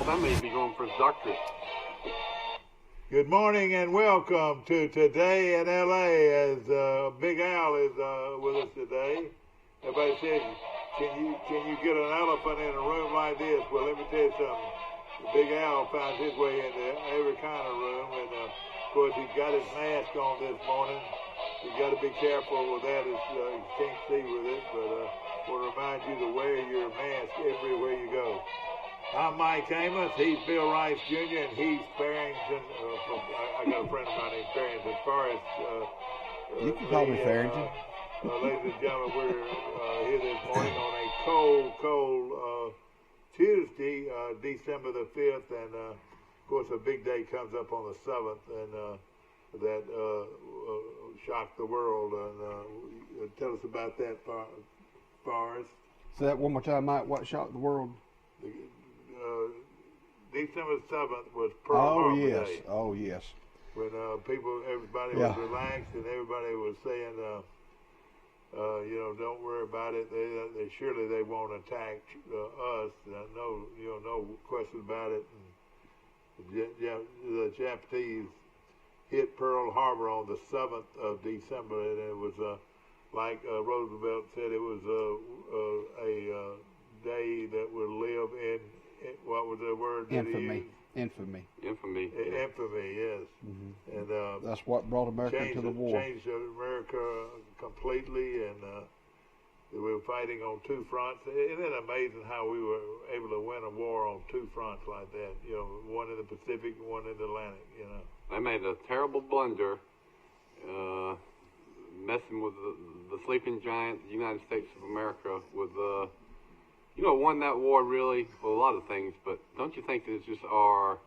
That may be going for his doctorate. Good morning and welcome to Today in L.A. as Big Al is with us today. Everybody says, can you get an elephant in a room like this? Well, let me tell you something. Big Al found his way into every kind of room, and of course he's got his mask on this morning. You got to be careful with that. You can't see with it, but we'll remind you to wear your mask everywhere you go. I'm Mike Amos. He's Bill Rice Jr. and he's Farrington. I got a friend of mine named Farrington Forrest. You can call me Farrington. Ladies and gentlemen, we're here this morning on a cold Tuesday, December the 5th, and of course a big day comes up on the 7th, and that shocked the world. And tell us about that, Forrest. Say that one more time, Mike. What shocked the world? December 7th was Pearl Harbor Day. Oh, yes. When everybody was relaxed and everybody was saying, don't worry about it. Surely they won't attack us. No question about it. And the Japanese hit Pearl Harbor on the 7th of December, and it was like Roosevelt said, it was a day that would live in. What was the word that he used? Infamy. Infamy, yes. Mm-hmm. And that's what brought America to the war. Changed America completely, and we were fighting on two fronts. Isn't it amazing how we were able to win a war on two fronts like that? One in the Pacific and one in the Atlantic. They made a terrible blunder, messing with the sleeping giant, the United States of America, with won that war really? Well, a lot of things, but don't you think that it's just our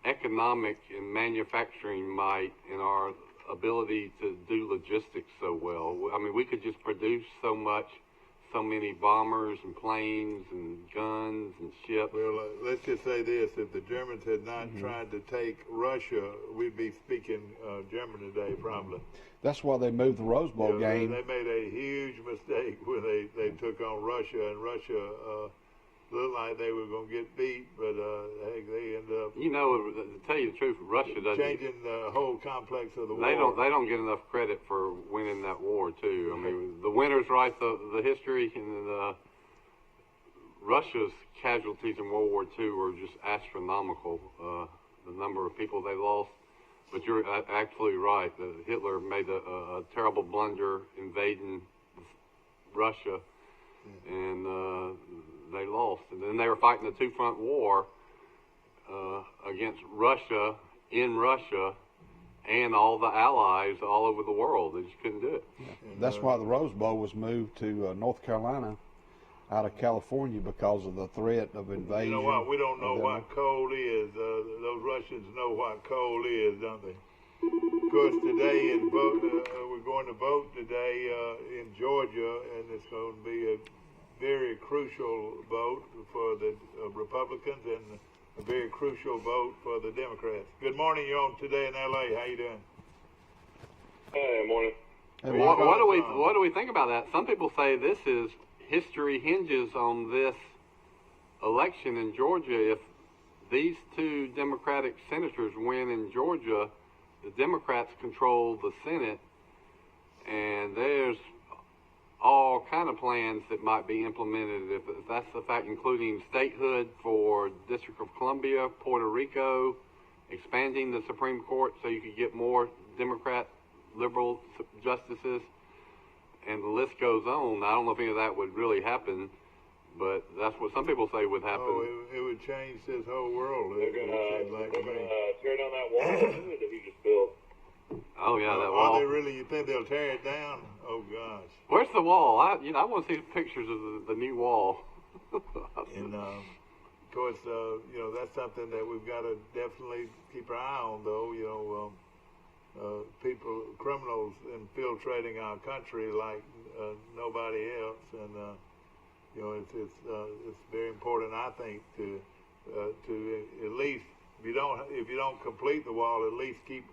economic and manufacturing might and our ability to do logistics so well? I mean, we could just produce so much, so many bombers and planes and guns and ships. Well, let's just say this. If the Germans had not tried to take Russia, we'd be speaking German today, probably. That's why they moved the Rose Bowl game. They made a huge mistake when they took on Russia, and Russia looked like they were going to get beat, but they ended up. To tell you the truth, Russia doesn't changing the whole complex of the war. They don't get enough credit for winning that war too. I mean, the winners write the history, and Russia's casualties in World War II were just astronomical. The number of people they lost. But you're absolutely right. Hitler made a terrible blunder invading Russia, and they lost. And then they were fighting a two-front war against Russia, in Russia, and all the allies all over the world. They just couldn't do it. Yeah. That's why the Rose Bowl was moved to North Carolina out of California because of the threat of invasion. You know what? We don't know what cold is. Those Russians know what cold is, don't they? Of course, today we're going to vote today in Georgia, and it's going to be a very crucial vote for the Republicans and a very crucial vote for the Democrats. Good morning. You're on Today in L.A. How you doing? Hey, morning. Hey, what do we think about that? Some people say this is history hinges on this election in Georgia. If these two Democratic senators win in Georgia, the Democrats control the Senate, and there's all kind of plans that might be implemented if that's the fact, including statehood for District of Columbia, Puerto Rico, expanding the Supreme Court so you could get more Democrat liberal justices. And the list goes on. I don't know if any of that would really happen, but that's what some people say would happen. Oh, it would change this whole world. They're going to tear down that wall that he just built. Oh, yeah, that wall. Are they really? You think they'll tear it down? Oh, gosh. Where's the wall? I want to see pictures of the new wall. And, of course, that's something that we've got to definitely keep our eye on, though. Criminals infiltrating our country like nobody else, and it's very important, I think, to at least if you don't complete the wall, at least keep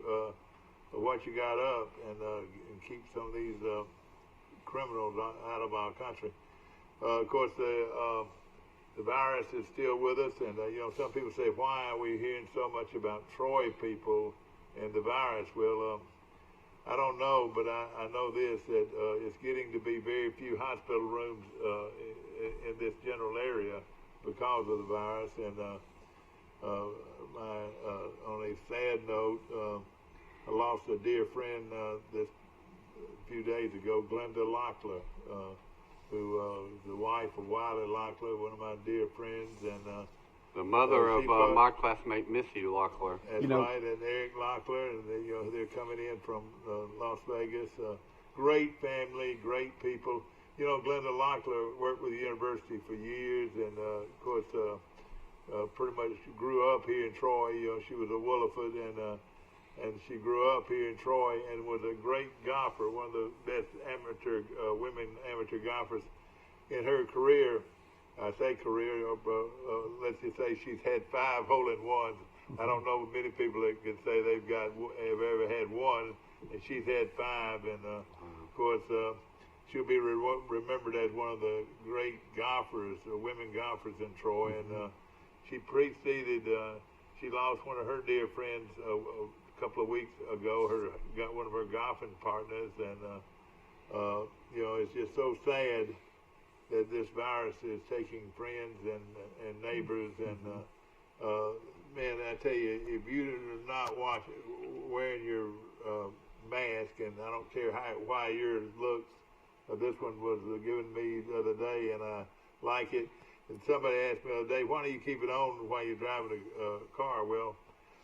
what you got up and keep some of these criminals out of our country. Of course, the virus is still with us, and some people say, why are we hearing so much about Troy people and the virus? Well, I don't know, but I know this, that it's getting to be very few hospital rooms in this general area because of the virus. And on a sad note, I lost a dear friend this few days ago, Glenda Locklear, who is the wife of Wiley Locklear, one of my dear friends, and the mother of my classmate Missy Locklear. That's right, and Eric Locklear, and they're coming in from Las Vegas. Great family, great people. Glenda Locklear worked with the university for years, and of course, pretty much grew up here in Troy. She was a Willowfoot, and she grew up here in Troy and was a great golfer, one of the best women amateur golfers in her career. I say career, let's just say she's had 5 hole-in-ones. I don't know many people that can say have ever had one, and she's had 5. And of course, she'll be remembered as one of the great golfers, women golfers in Troy. And she preceded. She lost one of her dear friends a couple of weeks ago. Got one of her golfing partners, and it's just so sad that this virus is taking friends and neighbors. And man, I tell you, if you're not wearing your mask, and I don't care why yours looks, this one was given me the other day, and I like it. And somebody asked me the other day, why do you keep it on while you're driving a car? Well,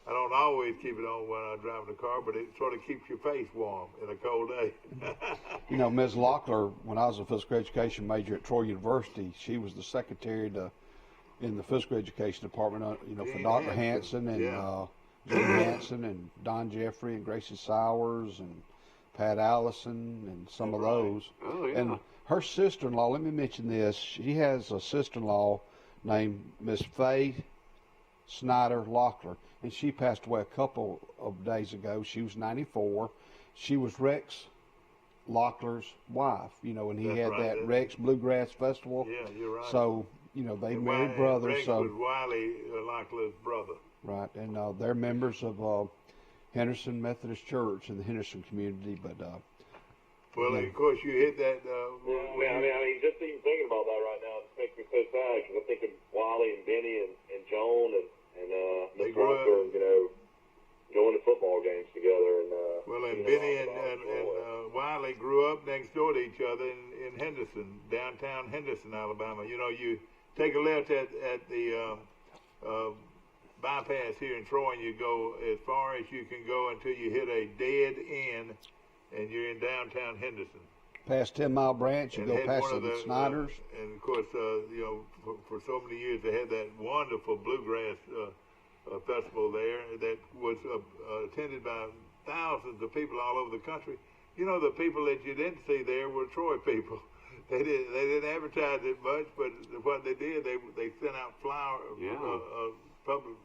I don't always keep it on when I'm driving the car, but it sort of keeps your face warm in a cold day. Ms. Locklear, when I was a physical education major at Troy University, she was the secretary in the physical education department, for Dr. Hanson and Gene Hanson and Don Jeffrey and Gracie Sowers and Pat Allison and some of those. Oh, yeah. And her sister-in-law, let me mention this, she has a sister-in-law named Miss Faye Snyder Locklear, and she passed away a couple of days ago. She was 94. She was Rex Locklear's wife, and he had that Rex Bluegrass Festival. Yeah, you're right. So, they married brothers. Rex was Wiley Locklear's brother. Right, and they're members of Henderson Methodist Church in the Henderson community. But well, of course, you hit that. I mean, just even thinking about that right now, it makes me so sad because I'm thinking Wiley and Benny and Joan and Miss Locklear, going to football games together. And Benny and Wiley grew up next door to each other in Henderson, downtown Henderson, Alabama. You take a left at the bypass here in Troy, and you go as far as you can go until you hit a dead end, and you're in downtown Henderson. Past 10 Mile Branch, you go past the Snyders. And of course, for so many years they had that wonderful bluegrass festival there that was attended by thousands of people all over the country. The people that you didn't see there were Troy people. They didn't advertise it much, but what they did, they sent out flyers, public,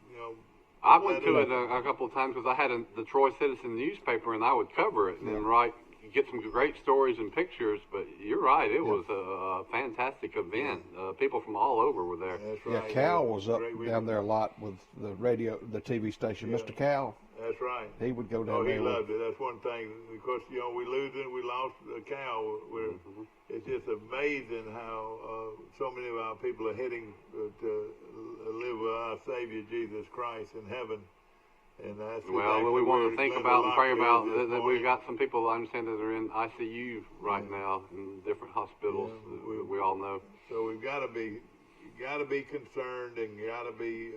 I went to it a couple of times because I had the Troy Citizen newspaper, and I would cover it and get some great stories and pictures. But you're right, it was a fantastic event. People from all over were there. That's right. Yeah, Cal was up down there a lot with the TV station. Mr. Cal. That's right. He would go down there. He loved it. That's one thing. Of course, we lost Cal. It's just amazing how so many of our people are heading to live with our Savior Jesus Christ in heaven. And that's we want to think about and pray about that. We've got some people, I understand, that are in ICU right now in different hospitals. Yeah, we all know. So we've got to be concerned and got to be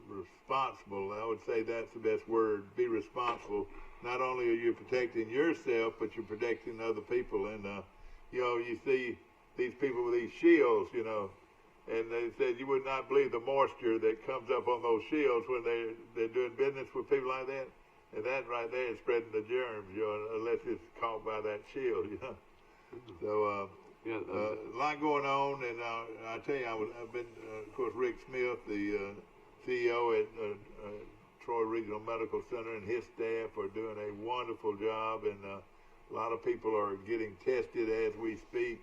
responsible. I would say that's the best word. Be responsible. Not only are you protecting yourself, but you're protecting other people. And you see these people with these shields, and they said you would not believe the moisture that comes up on those shields when they're doing business with people like that. And that right there is spreading the germs, unless it's caught by that shield, So a lot going on, and I tell you, I've been, of course, Rick Smith, the CEO at Troy Regional Medical Center, and his staff are doing a wonderful job, and a lot of people are getting tested as we speak.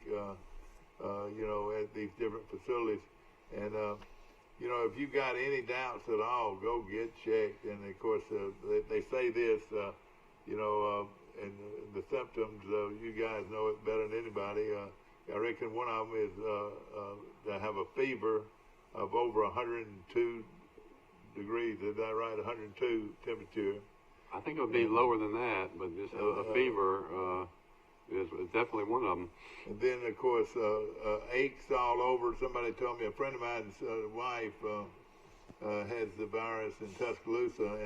At these different facilities. And you know, if you got any doubts at all, go get checked. And of course, they say this, you know, and the symptoms. You guys know it better than anybody. I reckon one of them is to have a fever of over 102 degrees. Is that right? 102 temperature. I think it would be lower than that, but just a fever is definitely one of them. And then, of course, aches all over. Somebody told me, a friend of mine's wife has the virus in Tuscaloosa,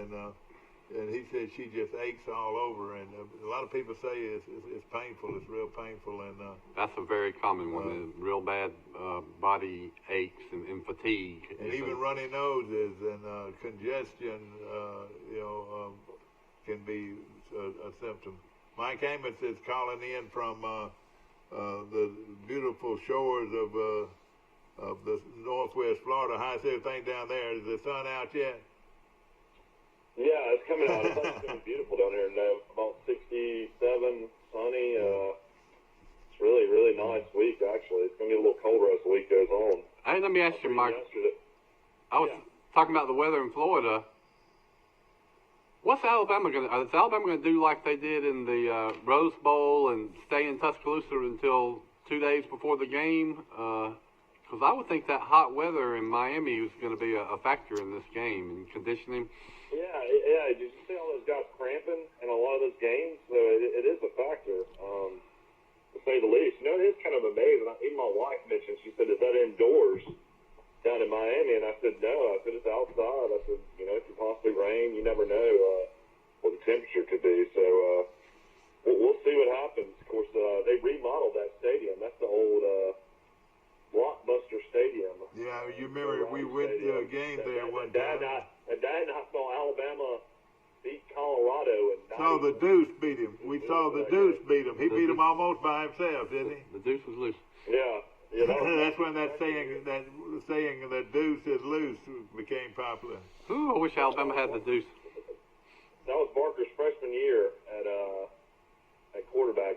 and he said she just aches all over. And a lot of people say it's painful. It's real painful. And that's a very common one. Real bad body aches and fatigue. And even runny noses and congestion, you know, can be a symptom. Mike Amos is calling in from the beautiful shores of the northwest Florida. How's everything down there? Is the sun out yet? Yeah, it's coming out. It's going to be beautiful down here. About 67, sunny. It's really, really nice week, actually. It's going to get a little colder as the week goes on. Hey, let me ask you, Mike. I was talking about the weather in Florida. What's Alabama going to? Is Alabama going to do like they did in the Rose Bowl and stay in Tuscaloosa until 2 days before the game? Because I would think that hot weather in Miami is going to be a factor in this game and conditioning. Yeah. Did you see all those guys cramping in a lot of those games? So it is a factor, to say the least. You know, it is kind of amazing. Even my wife mentioned, she said, "Is that indoors down in Miami?" And I said, "No." I said, "It's outside." I said, "You know, it could possibly rain. You never know what the temperature could be." So we'll see what happens. Of course, they remodeled that stadium. That's the old Blockbuster Stadium. Yeah, you remember we went to a game there one time. Dad and I saw Alabama beat Colorado. And saw the Deuce beat him. We saw the Deuce beat him. He beat him almost by himself, didn't he? The Deuce was loose. Yeah. That's when that saying that Deuce is loose became popular. Ooh, I wish Alabama had the Deuce. That was Barker's freshman year at quarterback.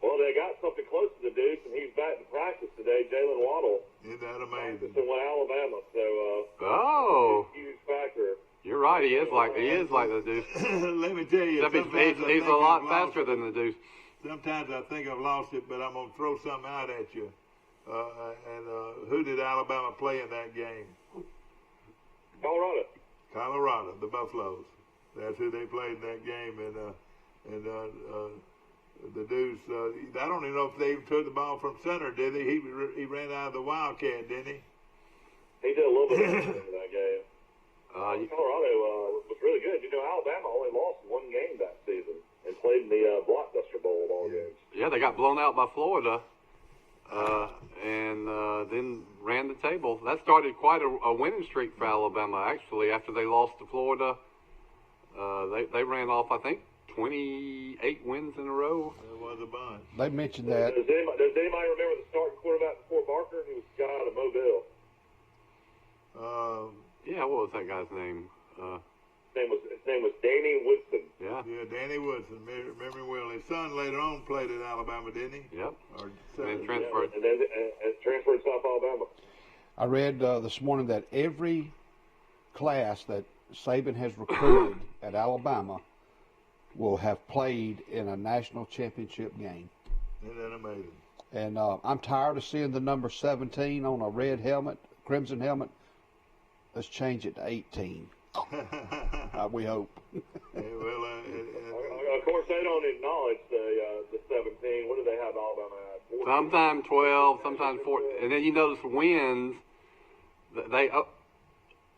Well, they got something close to the Deuce, and he's back to practice today. Jalen Waddle. Isn't that amazing? To win Alabama, so huge factor. You're right. He is like the Deuce. Let me tell you, he's a lot faster than the Deuce. Sometimes I think I've lost it, but I'm gonna throw something out at you. Who did Alabama play in that game? Colorado, the Buffaloes. That's who they played in that game, and the Deuce. I don't even know if they even took the ball from center, did they? He ran out of the Wildcat, didn't he? He did a little bit of that game. Colorado was really good. You know, Alabama only lost one game that season and played in the Blockbuster Bowl of all games. Yeah, they got blown out by Florida. And then ran the table. That started quite a winning streak for Alabama, actually. After they lost to Florida, they ran off, I think, 28 wins in a row. It was a bunch. They mentioned that. Does anybody remember the starting quarterback before Barker? He was a guy out of Mobile. Yeah, what was that guy's name? His name was Danny Woodson. Yeah, Danny Woodson. Remember well. His son later on played at Alabama, didn't he? Yep. Or and then transferred. And then transferred to South Alabama. I read this morning that every class that Saban has recruited at Alabama will have played in a national championship game. Isn't that amazing? And I'm tired of seeing the number 17 on a red helmet, crimson helmet. Let's change it to 18. We hope. Of course, they don't acknowledge the 17. What do they have Alabama at? Sometimes 12, sometimes 14. And then you notice wins.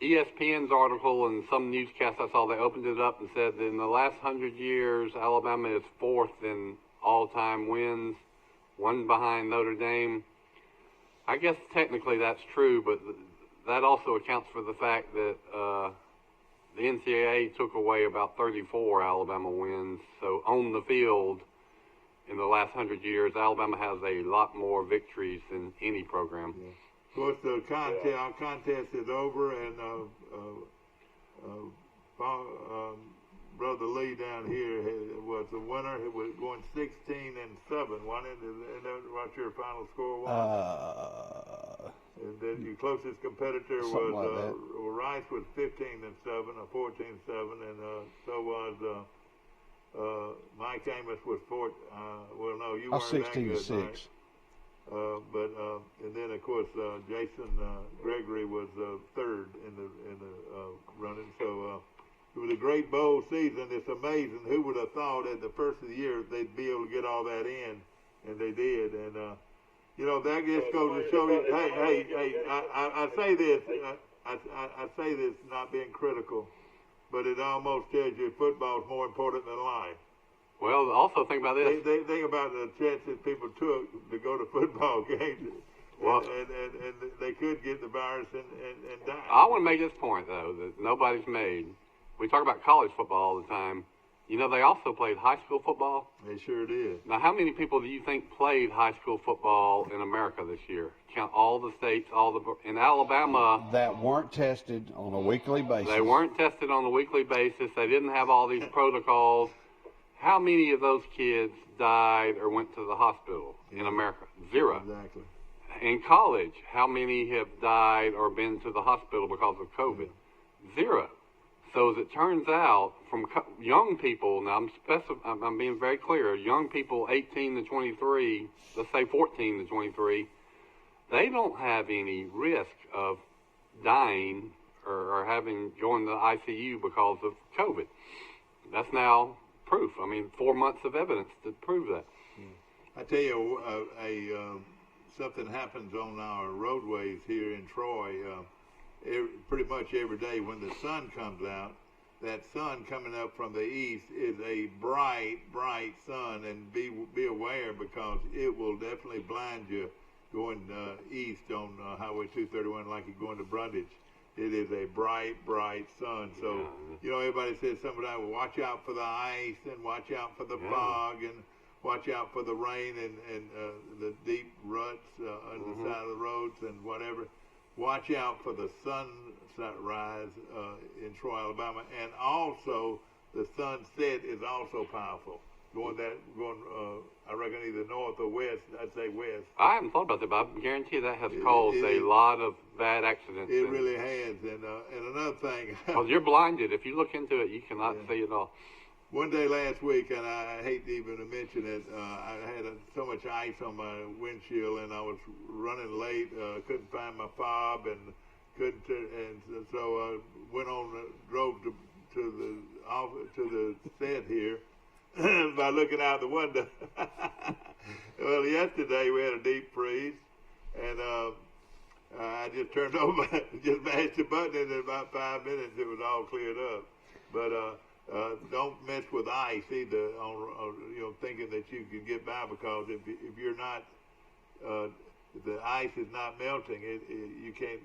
ESPN's article and some newscast I saw, they opened it up and said that in the last 100 years, Alabama is fourth in all-time wins, one behind Notre Dame. I guess technically that's true, but that also accounts for the fact that the NCAA took away about 34 Alabama wins. So on the field, in the last 100 years, Alabama has a lot more victories than any program. Yeah. Of course, our contest is over, and Brother Lee down here was the winner. He was going 16-7, wasn't it? Is that what your final score was? And then your closest competitor Something was like that. Rice was 15-7 or 14-7, and so was Mike Amos was well, no, you weren't that good, 16-6. Mike. And then of course Jason Gregory was third in the running. So it was a great bowl season. It's amazing. Who would have thought at the first of the year they'd be able to get all that in, and they did. And that just goes to show you. Hey, I say this. I say this not being critical, but it almost tells you football is more important than life. Well, also think about this. They think about the chances people took to go to football games, Well, and they could get the virus and die. I want to make this point, though, that nobody's made. We talk about college football all the time. They also played high school football. They sure did. Now, how many people do you think played high school football in America this year? Count all the states, in Alabama. That weren't tested on a weekly basis. They weren't tested on a weekly basis. They didn't have all these protocols. How many of those kids died or went to the hospital in America? Zero. Exactly. In college, how many have died or been to the hospital because of COVID? Zero. So as it turns out, from young people, now I'm being very clear, young people 18 to 23, let's say 14 to 23, they don't have any risk of dying or going to the ICU because of COVID. That's now proof. 4 months of evidence to prove that. I tell you, something happens on our roadways here in Troy. Pretty much every day when the sun comes out, that sun coming up from the east is a bright, bright sun, and be aware because it will definitely blind you going east on Highway 231 like you're going to Brundage. It is a bright, bright sun. So, everybody says sometimes watch out for the ice and watch out for the fog and watch out for the rain and the deep ruts on the side of the roads and whatever. Watch out for the sunrise in Troy, Alabama, and also the sunset is also powerful. I reckon either north or west. I'd say west. I haven't thought about that, but I guarantee you that has caused a lot of bad accidents. It really has. And another thing. Because you're blinded. If you look into it, you cannot see it all. One day last week, and I hate even to mention it, I had so much ice on my windshield, and I was running late. Couldn't find my fob, and so I drove to the set here by looking out the window. Well, yesterday we had a deep freeze, and I just turned over, just mashed the button, and in about 5 minutes it was all cleared up. But don't mess with ice either. Thinking that you can get by, because if you're not, if the ice is not melting, you can't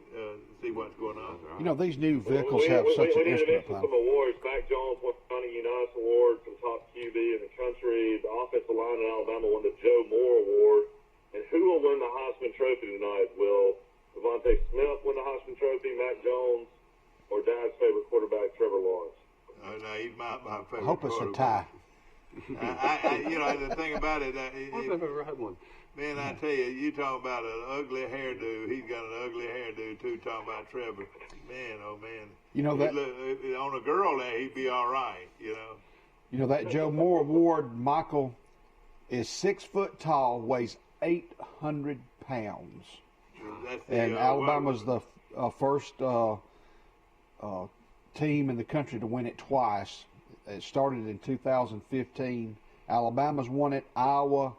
see what's going on. These new vehicles have such an instrument some panel. awards. Mac Jones won the Johnny Unitas Award for top QB in the country. The offensive line in Alabama won the Joe Moore Award. And who will win the Heisman Trophy tonight? Will Devontae Smith win the Heisman Trophy, Mac Jones, or Dad's favorite quarterback, Trevor Lawrence? No, he's my favorite. I hope it's a tie. The thing about it, I've never had one. man, I tell you talk about an ugly hairdo. He's got an ugly hairdo too. Talking about Trevor, man, oh man. That on a girl there, he'd be all right. that Joe Moore Award, Michael, is 6 foot tall, weighs 800 pounds, and Alabama's the first team in the country to win it twice. It started in 2015. Alabama's won it, Iowa,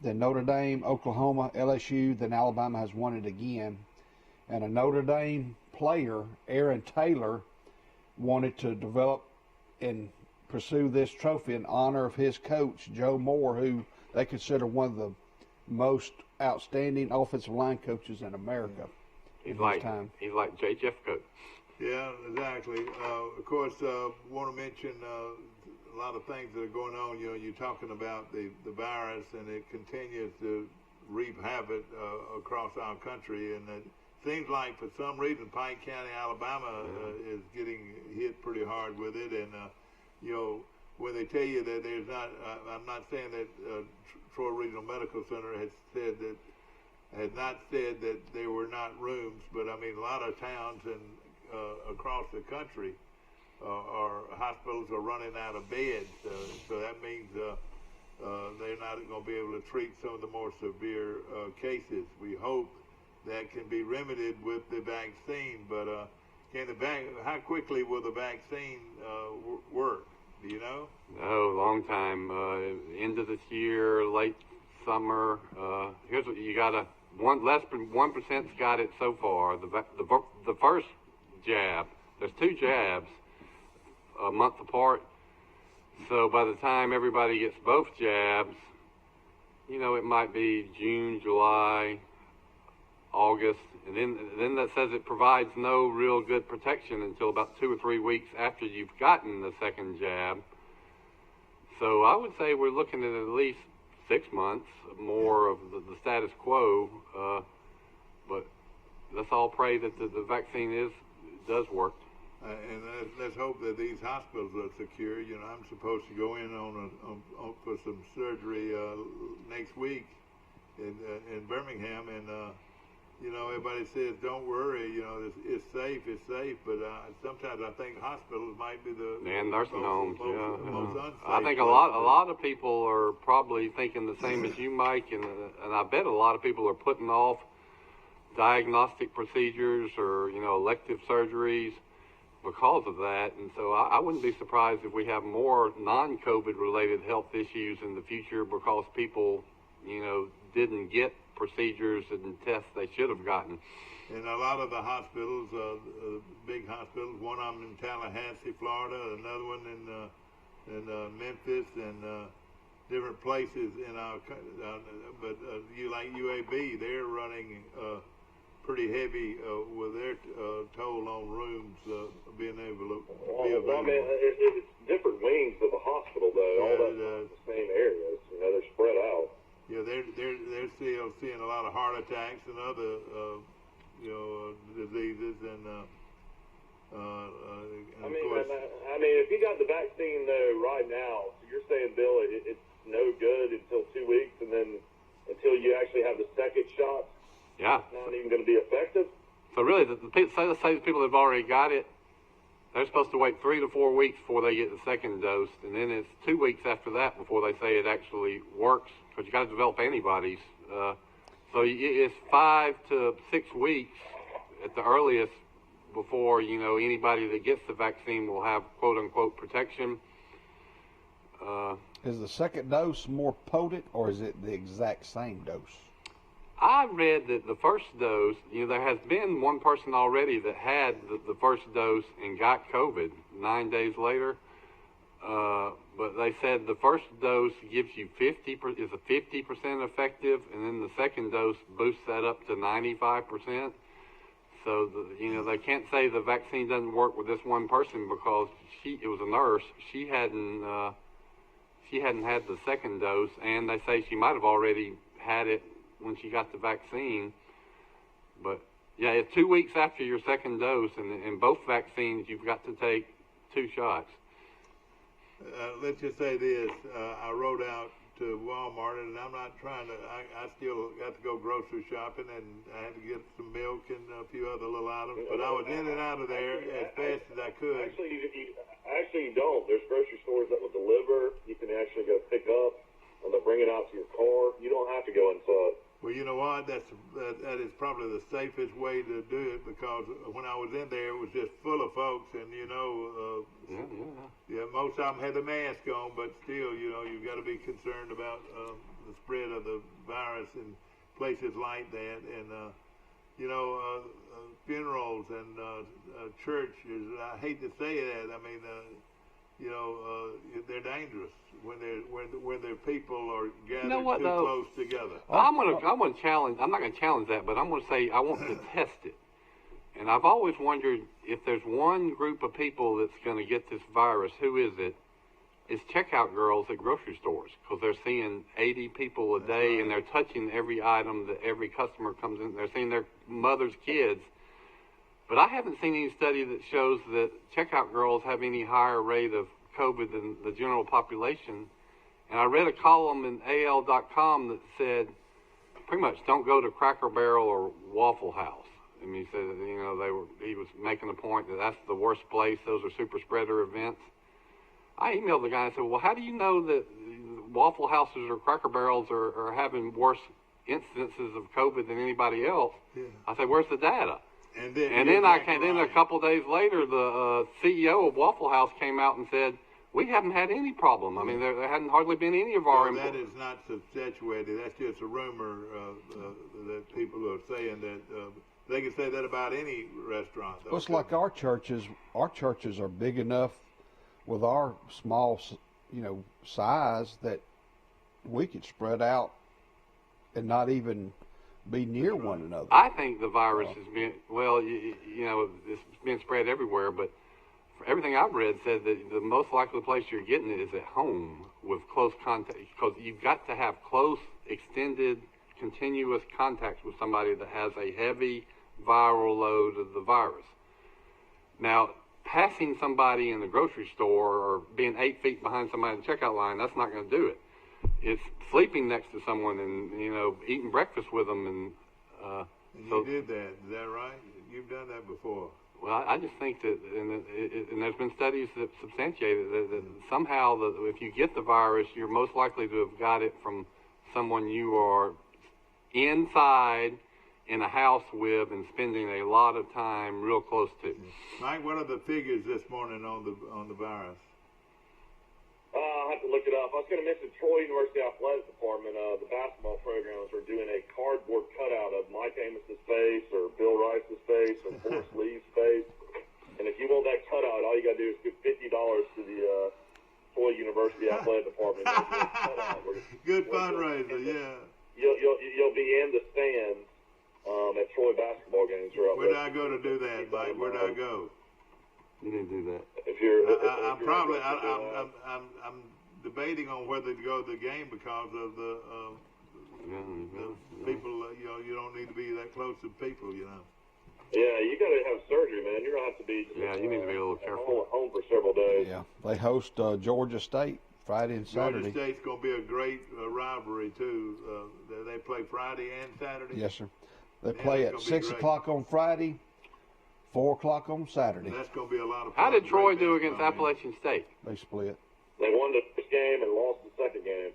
then Notre Dame, Oklahoma, LSU, then Alabama has won it again. And a Notre Dame player, Aaron Taylor, wanted to develop and pursue this trophy in honor of his coach, Joe Moore, who they consider one of the most outstanding offensive line coaches in America. He's like J. Jeffcoat. Yeah, exactly. Of course, want to mention a lot of things that are going on. You're talking about the virus, and it continues to reap havoc across our country. And it seems like for some reason Pike County, Alabama, is getting hit pretty hard with it. And when they tell you that there's not, I'm not saying that Troy Regional Medical Center has said that has not said that there were not rooms, but I mean a lot of towns and across the country our hospitals are running out of beds, so that means they're not going to be able to treat some of the more severe cases. We hope that can be remedied with the vaccine, but how quickly will the vaccine work? Do you know? No, long time. End of this year, late summer. Here's what you got: less than 1%'s got it so far. The first jab. There's 2 jabs a month apart. So by the time everybody gets both jabs, it might be June, July, August, and then that says it provides no real good protection until about 2 or 3 weeks after you've gotten the second jab. So I would say we're looking at least 6 months more of the status quo, but let's all pray that the vaccine does work. And let's hope that these hospitals are secure. I'm supposed to go in on for some surgery next week in Birmingham, and everybody says don't worry. It's safe, but sometimes I think hospitals might be the nursing homes. Most unsafe. I think a lot of people are probably thinking the same as you, Mike, and I bet a lot of people are putting off diagnostic procedures or elective surgeries because of that. And so I wouldn't be surprised if we have more non-COVID related health issues in the future because people, didn't get procedures and tests they should have gotten. And a lot of the hospitals, big hospitals, one of them in Tallahassee, Florida, another one in Memphis, and different places in our country. But like UAB, they're running pretty heavy with their toll on rooms being able to be available. I mean, it's different wings of the hospital, though. Yeah, all that's not the same areas. They're spread out. Yeah, they're still seeing a lot of heart attacks and other diseases, and I mean, of course, if you got the vaccine though right now, so you're saying, Bill, it's no good until 2 weeks, and then until you actually have the second shot. Yeah. It's not even going to be effective. So really, let's say the people that have already got it, they're supposed to wait 3 to 4 weeks before they get the second dose, and then it's 2 weeks after that before they say it actually works, because you got to develop antibodies. So it's 5 to 6 weeks at the earliest before anybody that gets the vaccine will have quote unquote protection. Is the second dose more potent, or is it the exact same dose? I read that the first dose, there has been one person already that had the first dose and got COVID 9 days later. But they said the first dose gives you 50% effective, and then the second dose boosts that up to 95%. So they can't say the vaccine doesn't work with this one person because it was a nurse. She hadn't had the second dose, and they say she might have already had it when she got the vaccine. But yeah, it's 2 weeks after your second dose, and in both vaccines you've got to take 2 shots. Let's just say this, I rode out to Walmart, and I'm not trying to, I still got to go grocery shopping, and I had to get some milk and a few other little items, but I was in and out of there as fast as I could. Actually, you don't. There's grocery stores that will deliver. You can actually go pick up, and they'll bring it out to your car. You don't have to go inside. Well, you know what? That is probably the safest way to do it, because when I was in there, it was just full of folks, and most of them had the mask on, but still, you've got to be concerned about the spread of the virus in places like that, and funerals and churches. I hate to say that. I mean, they're dangerous when their people are gathered too close together. I'm gonna challenge. I'm not gonna challenge that, but I'm gonna say I want to test it. And I've always wondered if there's one group of people that's going to get this virus. Who is it? It's checkout girls at grocery stores, because they're seeing 80 people a day, right, and they're touching every item that every customer comes in. They're seeing their mother's kids. But I haven't seen any study that shows that checkout girls have any higher rate of COVID than the general population. And I read a column in AL.com that said pretty much don't go to Cracker Barrel or Waffle House. I mean, he said that, he was making a point that that's the worst place. Those are super spreader events. I emailed the guy and said, well, how do you know that Waffle Houses or Cracker Barrels are having worse incidences of COVID than anybody else? Yeah. I said, where's the data? And then Then a couple of days later, the CEO of Waffle House came out and said, we haven't had any problem. I mean, there hadn't hardly been any of our... that is not substantiated. That's just a rumor that people are saying that they can say that about any restaurant. Well, it's like our churches. Our churches are big enough with our small, size that we could spread out and not even be near one another. I think the virus has been, it's been spread everywhere, but everything I've read said that the most likely place you're getting it is at home with close contact, because you've got to have close, extended, continuous contact with somebody that has a heavy viral load of the virus. Now, passing somebody in the grocery store or being 8 feet behind somebody in the checkout line, that's not going to do it. It's sleeping next to someone and, eating breakfast with them. And you did that. Is that right? You've done that before. Well, I just think that, and there's been studies that substantiate it, that somehow if you get the virus, you're most likely to have got it from someone you are inside in a house with and spending a lot of time real close to. Mike, what are the figures this morning on the virus? I'll have to look it up. I was going to mention Troy University Athletic Department. The basketball programs are doing a cardboard cutout of Mike Amos's face or Bill Rice's face or Forrest Lee's face. And if you want that cutout, all you got to do is give $50 to the Troy University Athletic Department. Good fundraiser, yeah. You'll be in the stands at Troy basketball games. Where do I go to do that, Mike? Where do I go? You didn't do that. I'm debating on whether to go to the game because of the people. You don't need to be that close to people. Yeah, you got to have surgery, man. You're gonna have to be. You need to be a little careful. Home for several days. Yeah, they host Georgia State Friday and Saturday. Georgia State's gonna be a great rivalry too. They play Friday and Saturday. Yes, sir. They play at 6 o'clock on Friday, 4 o'clock on Saturday. That's going to be a lot of fun. How did Troy do against Appalachian State? They split. They won the first game and lost the second game.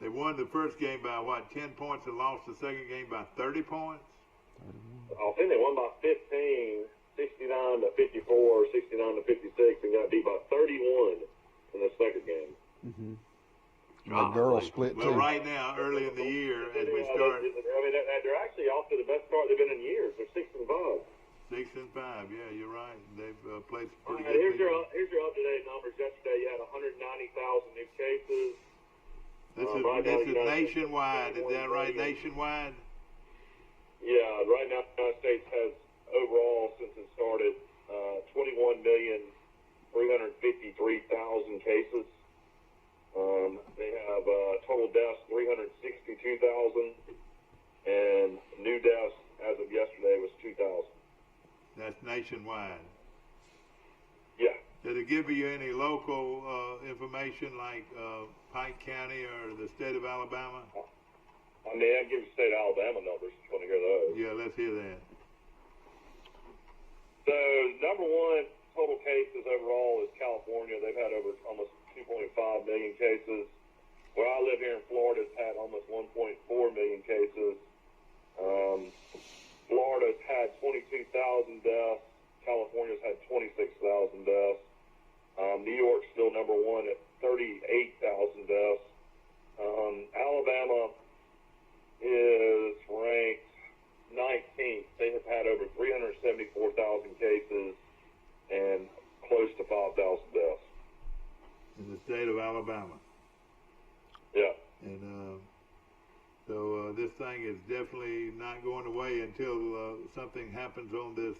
They won the first game by 10 points and lost the second game by 30 points? I think they won by 15, 69 to 54, 69 to 56, and got beat by 31 in the second game. Mm-hmm. The girls split too. Well, right now, early in the year, as we start. They're actually off to the best start they've been in years. They're 6-5. 6-5, yeah, you're right. They've played some pretty Here's good. your up-to-date numbers. Yesterday, you had 190,000 new cases. This is nationwide. Is that right? Nationwide? Yeah, right now the United States has overall, since it started, 21,353,000 cases. They have total deaths 362,000, and new deaths as of yesterday was 2,000. That's nationwide. Yeah. Did it give you any local information like Pike County or the state of Alabama? I mean, I'll give you state of Alabama numbers if you want to hear those. Yeah, let's hear that. So, number one total cases overall is California. They've had over almost 2.5 million cases. Where I live here in Florida, it's had almost 1.4 million cases. Florida's had 22,000 deaths. California's had 26,000 deaths. New York's still number one at 38,000 deaths. Alabama is ranked 19th. They have had over 374,000 cases and close to 5,000 deaths. In the state of Alabama. Yeah. And so this thing is definitely not going away until something happens on this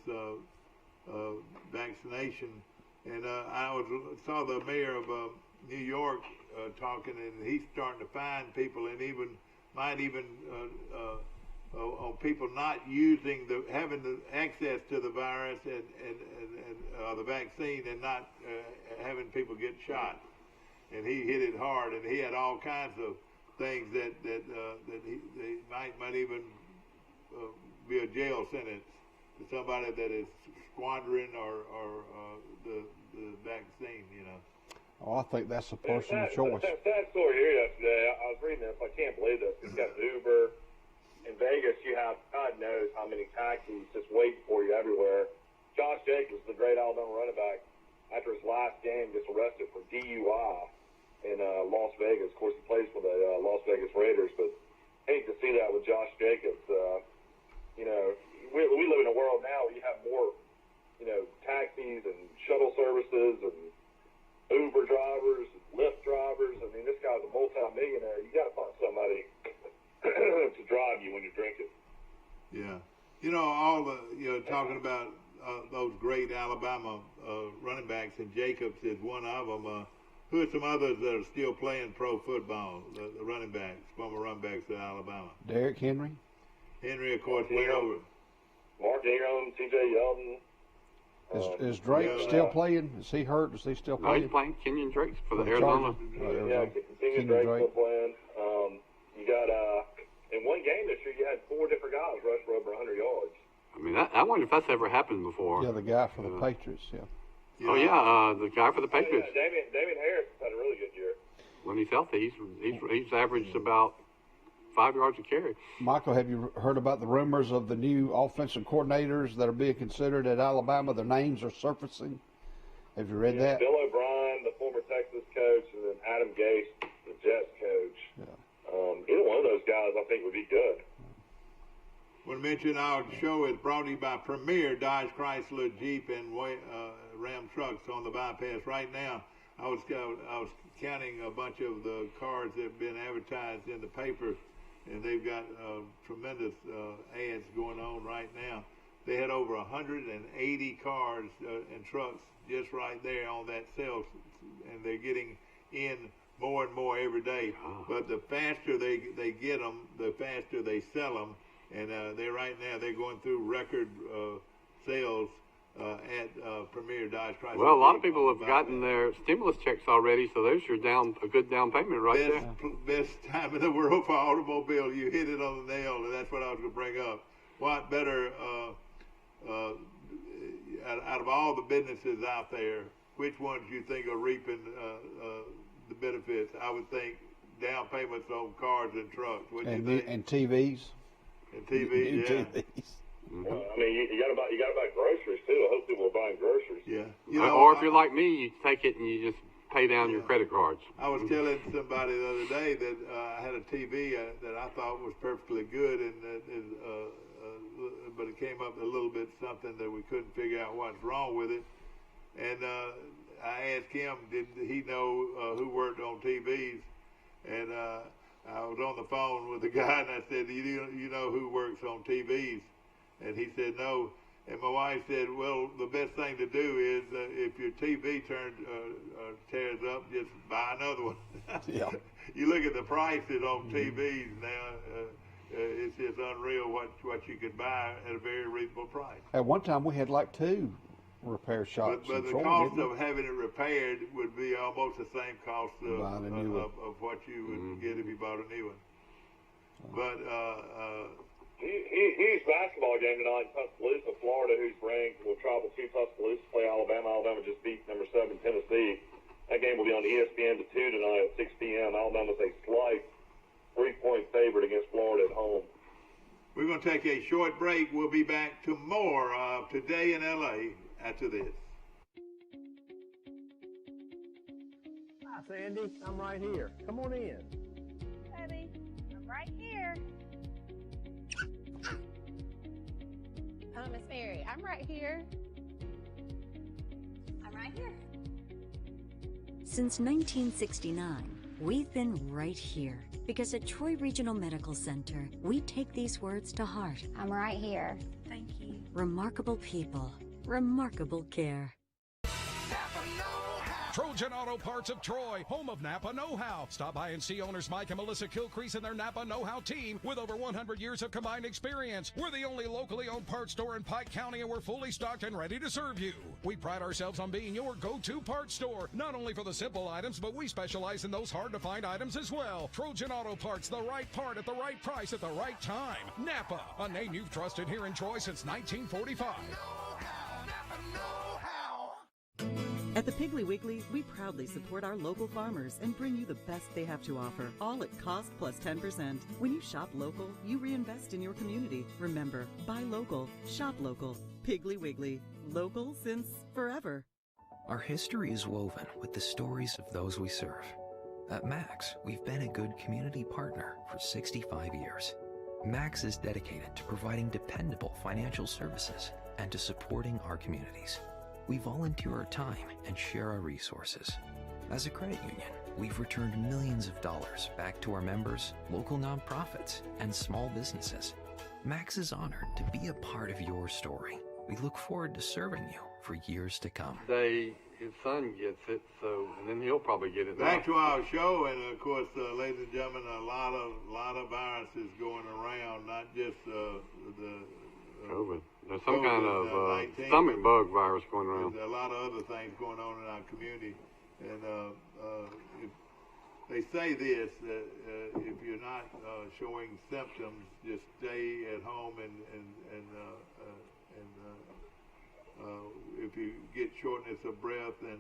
vaccination. And I saw the mayor of New York talking, and he's starting to find people, and might even on people not having the access to the virus and the vaccine, and not having people get shot. And he hit it hard, and he had all kinds of things that they might even be a jail sentence to somebody that is squandering or the vaccine. Oh, I think that's a personal choice. Sad story here yesterday. I was reading this. I can't believe this. It's got Uber. In Vegas, you have God knows how many taxis just waiting for you everywhere. Josh Jacobs, the great Alabama running back, after his last game, gets arrested for DUI in Las Vegas. Of course, he plays for the Las Vegas Raiders, but hate to see that with Josh Jacobs. We live in a world now where you have more, taxis and shuttle services and Uber drivers, Lyft drivers. I mean, this guy's a multi-millionaire. You got to find somebody to drive you when you're drinking. Yeah. Talking about those great Alabama running backs, and Jacobs is one of them. Who are some others that are still playing pro football, the running backs, former running backs at Alabama? Derrick Henry. Henry, of course, went over. Mark Ingram, T.J. Yeldon. Is Drake still playing? Is he hurt? Is he still No, playing? he's playing Kenyon Drake for the Arizona. Yeah, Kenyon Drake still playing. You got in one game this year, you had 4 different guys rush for over 100 yards. I mean, I wonder if that's ever happened before. Yeah, the guy for the Patriots. Yeah. Oh yeah, the guy for the Patriots. Yeah, Damian Harris has had a really good year. When he's healthy, he's averaged about 5 yards a carry. Michael, have you heard about the rumors of the new offensive coordinators that are being considered at Alabama? Their names are surfacing. Have you read that? Bill O'Brien, the former Texas coach, and then Adam Gase, the Jets coach. Yeah. Either one of those guys, I think, would be good. I want to mention our show is brought to you by Premier Dodge, Chrysler, Jeep, and Ram trucks on the bypass. Right now, I was counting a bunch of the cars that have been advertised in the paper, and they've got tremendous ads going on right now. They had over 180 cars and trucks just right there on that sales, and they're getting in more and more every day. But the faster they get them, the faster they sell them. And they're going through record sales at Premier Dodge Chrysler. Well, a lot of people have gotten their stimulus checks already, so there's your a good down payment right there. Best time in the world for automobile. You hit it on the nail, and that's what I was going to bring up. What better, out of all the businesses out there, which ones you think are reaping the benefits? I would think down payments on cars and trucks. And TVs. And TVs, yeah. TVs. Well, I mean, you got to buy groceries too. I hope people are buying groceries. Yeah. Or if you're like me, you take it and you just pay down your credit cards. I was telling somebody the other day that I had a TV that I thought was perfectly good, and but it came up a little bit something that we couldn't figure out what's wrong with it. And I asked him, did he know who worked on TVs? And I was on the phone with the guy, and I said, you know who works on TVs? And he said, no. And my wife said, well, the best thing to do is if your TV tears up, just buy another one. Yeah. You look at the prices on TVs now, it's just unreal what you could buy at a very reasonable price. At one time, we had like 2 repair shops. But the cost of having it repaired would be almost the same cost of what you would get if you bought a new one. But huge basketball game tonight in Tuscaloosa, Florida, who's ranked, will travel to Tuscaloosa to play Alabama. Alabama just beat number 7 Tennessee. That game will be on ESPN to 2 tonight at 6 p.m. Alabama's a slight 3-point favorite against Florida at home. We're going to take a short break. We'll be back to more of Today in L.A. after this. Hi, Sandy. I'm right here. Come on in. Daddy, I'm right here. Oh, Miss Mary, I'm right here. I'm right here. Since 1969, we've been right here because at Troy Regional Medical Center, we take these words to heart. I'm right here. Thank you. Remarkable people, remarkable care. Trojan Auto Parts of Troy, home of Napa Know-How. Stop by and see owners Mike and Melissa Kilcrease and their Napa Know-How team with over 100 years of combined experience. We're the only locally owned parts store in Pike County, and we're fully stocked and ready to serve you. We pride ourselves on being your go-to parts store, not only for the simple items, but we specialize in those hard-to-find items as well. Trojan Auto Parts, the right part at the right price at the right time. Napa, a name you've trusted here in Troy since 1945. At the Piggly Wiggly, we proudly support our local farmers and bring you the best they have to offer, all at cost plus 10%. When you shop local, you reinvest in your community. Remember, buy local, shop local. Piggly Wiggly, local since forever. Our history is woven with the stories of those we serve. At Max, we've been a good community partner for 65 years. Max is dedicated to providing dependable financial services and to supporting our communities. We volunteer our time and share our resources. As a credit union, we've returned millions of dollars back to our members, local nonprofits, and small businesses. Max is honored to be a part of your story. We look forward to serving you for years to come. His son gets it, and then he'll probably get it. Back to our show, and of course, ladies and gentlemen, a lot of viruses going around, not just the COVID. There's some kind of stomach bug virus going around. There's a lot of other things going on in our community, and they say this, that if you're not showing symptoms, just stay at home, and if you get shortness of breath, then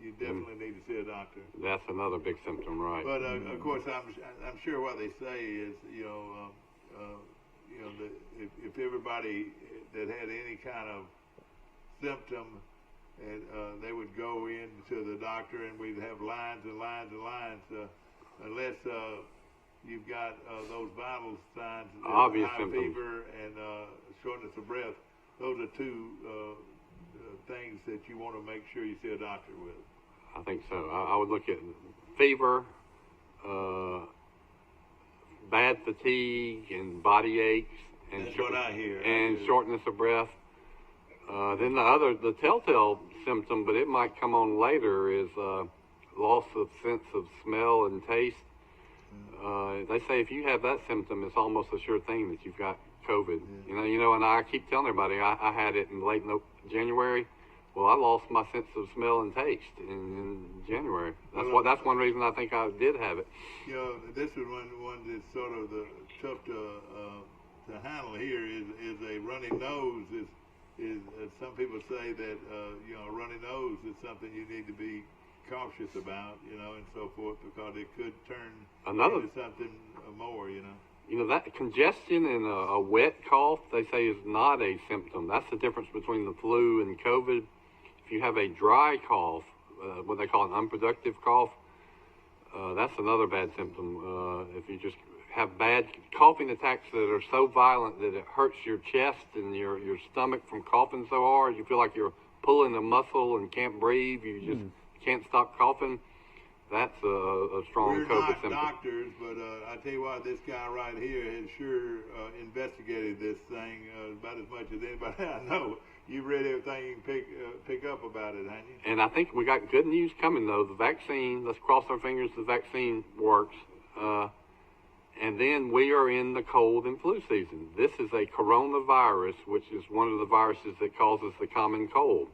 you definitely need to see a doctor. That's another big symptom, right? But of course, I'm sure what they say is, if everybody that had any kind of symptom, and they would go into the doctor, and we'd have lines and lines and lines, unless you've got those vital signs, obvious high symptoms. fever and shortness of breath. Those are two things that you want to make sure you see a doctor with. I think so. I would look at fever, bad fatigue, and body aches, and that's what I hear. And shortness of breath. Then the telltale symptom, but it might come on later, is loss of sense of smell and taste. They say if you have that symptom, it's almost a sure thing that you've got COVID. Yeah. And I keep telling everybody I had it in late January. Well, I lost my sense of smell and taste in January. That's one reason I think I did have it. This is one that's sort of tough to handle here is a runny nose. Is some people say that a runny nose is something you need to be cautious about, and so forth, because it could turn into something more, that congestion and a wet cough, they say, is not a symptom. That's the difference between the flu and COVID. If you have a dry cough, what they call an unproductive cough, that's another bad symptom. If you just have bad coughing attacks that are so violent that it hurts your chest and your stomach from coughing so hard, you feel like you're pulling a muscle and can't breathe, you just can't stop coughing, that's a strong COVID symptom. We're not doctors, but I tell you what, this guy right here has sure investigated this thing about as much as anybody I know. You've read everything you can pick up about it, haven't you? And I think we got good news coming, though. The vaccine, let's cross our fingers the vaccine works. And then we are in the cold and flu season. This is a coronavirus, which is one of the viruses that causes the common cold.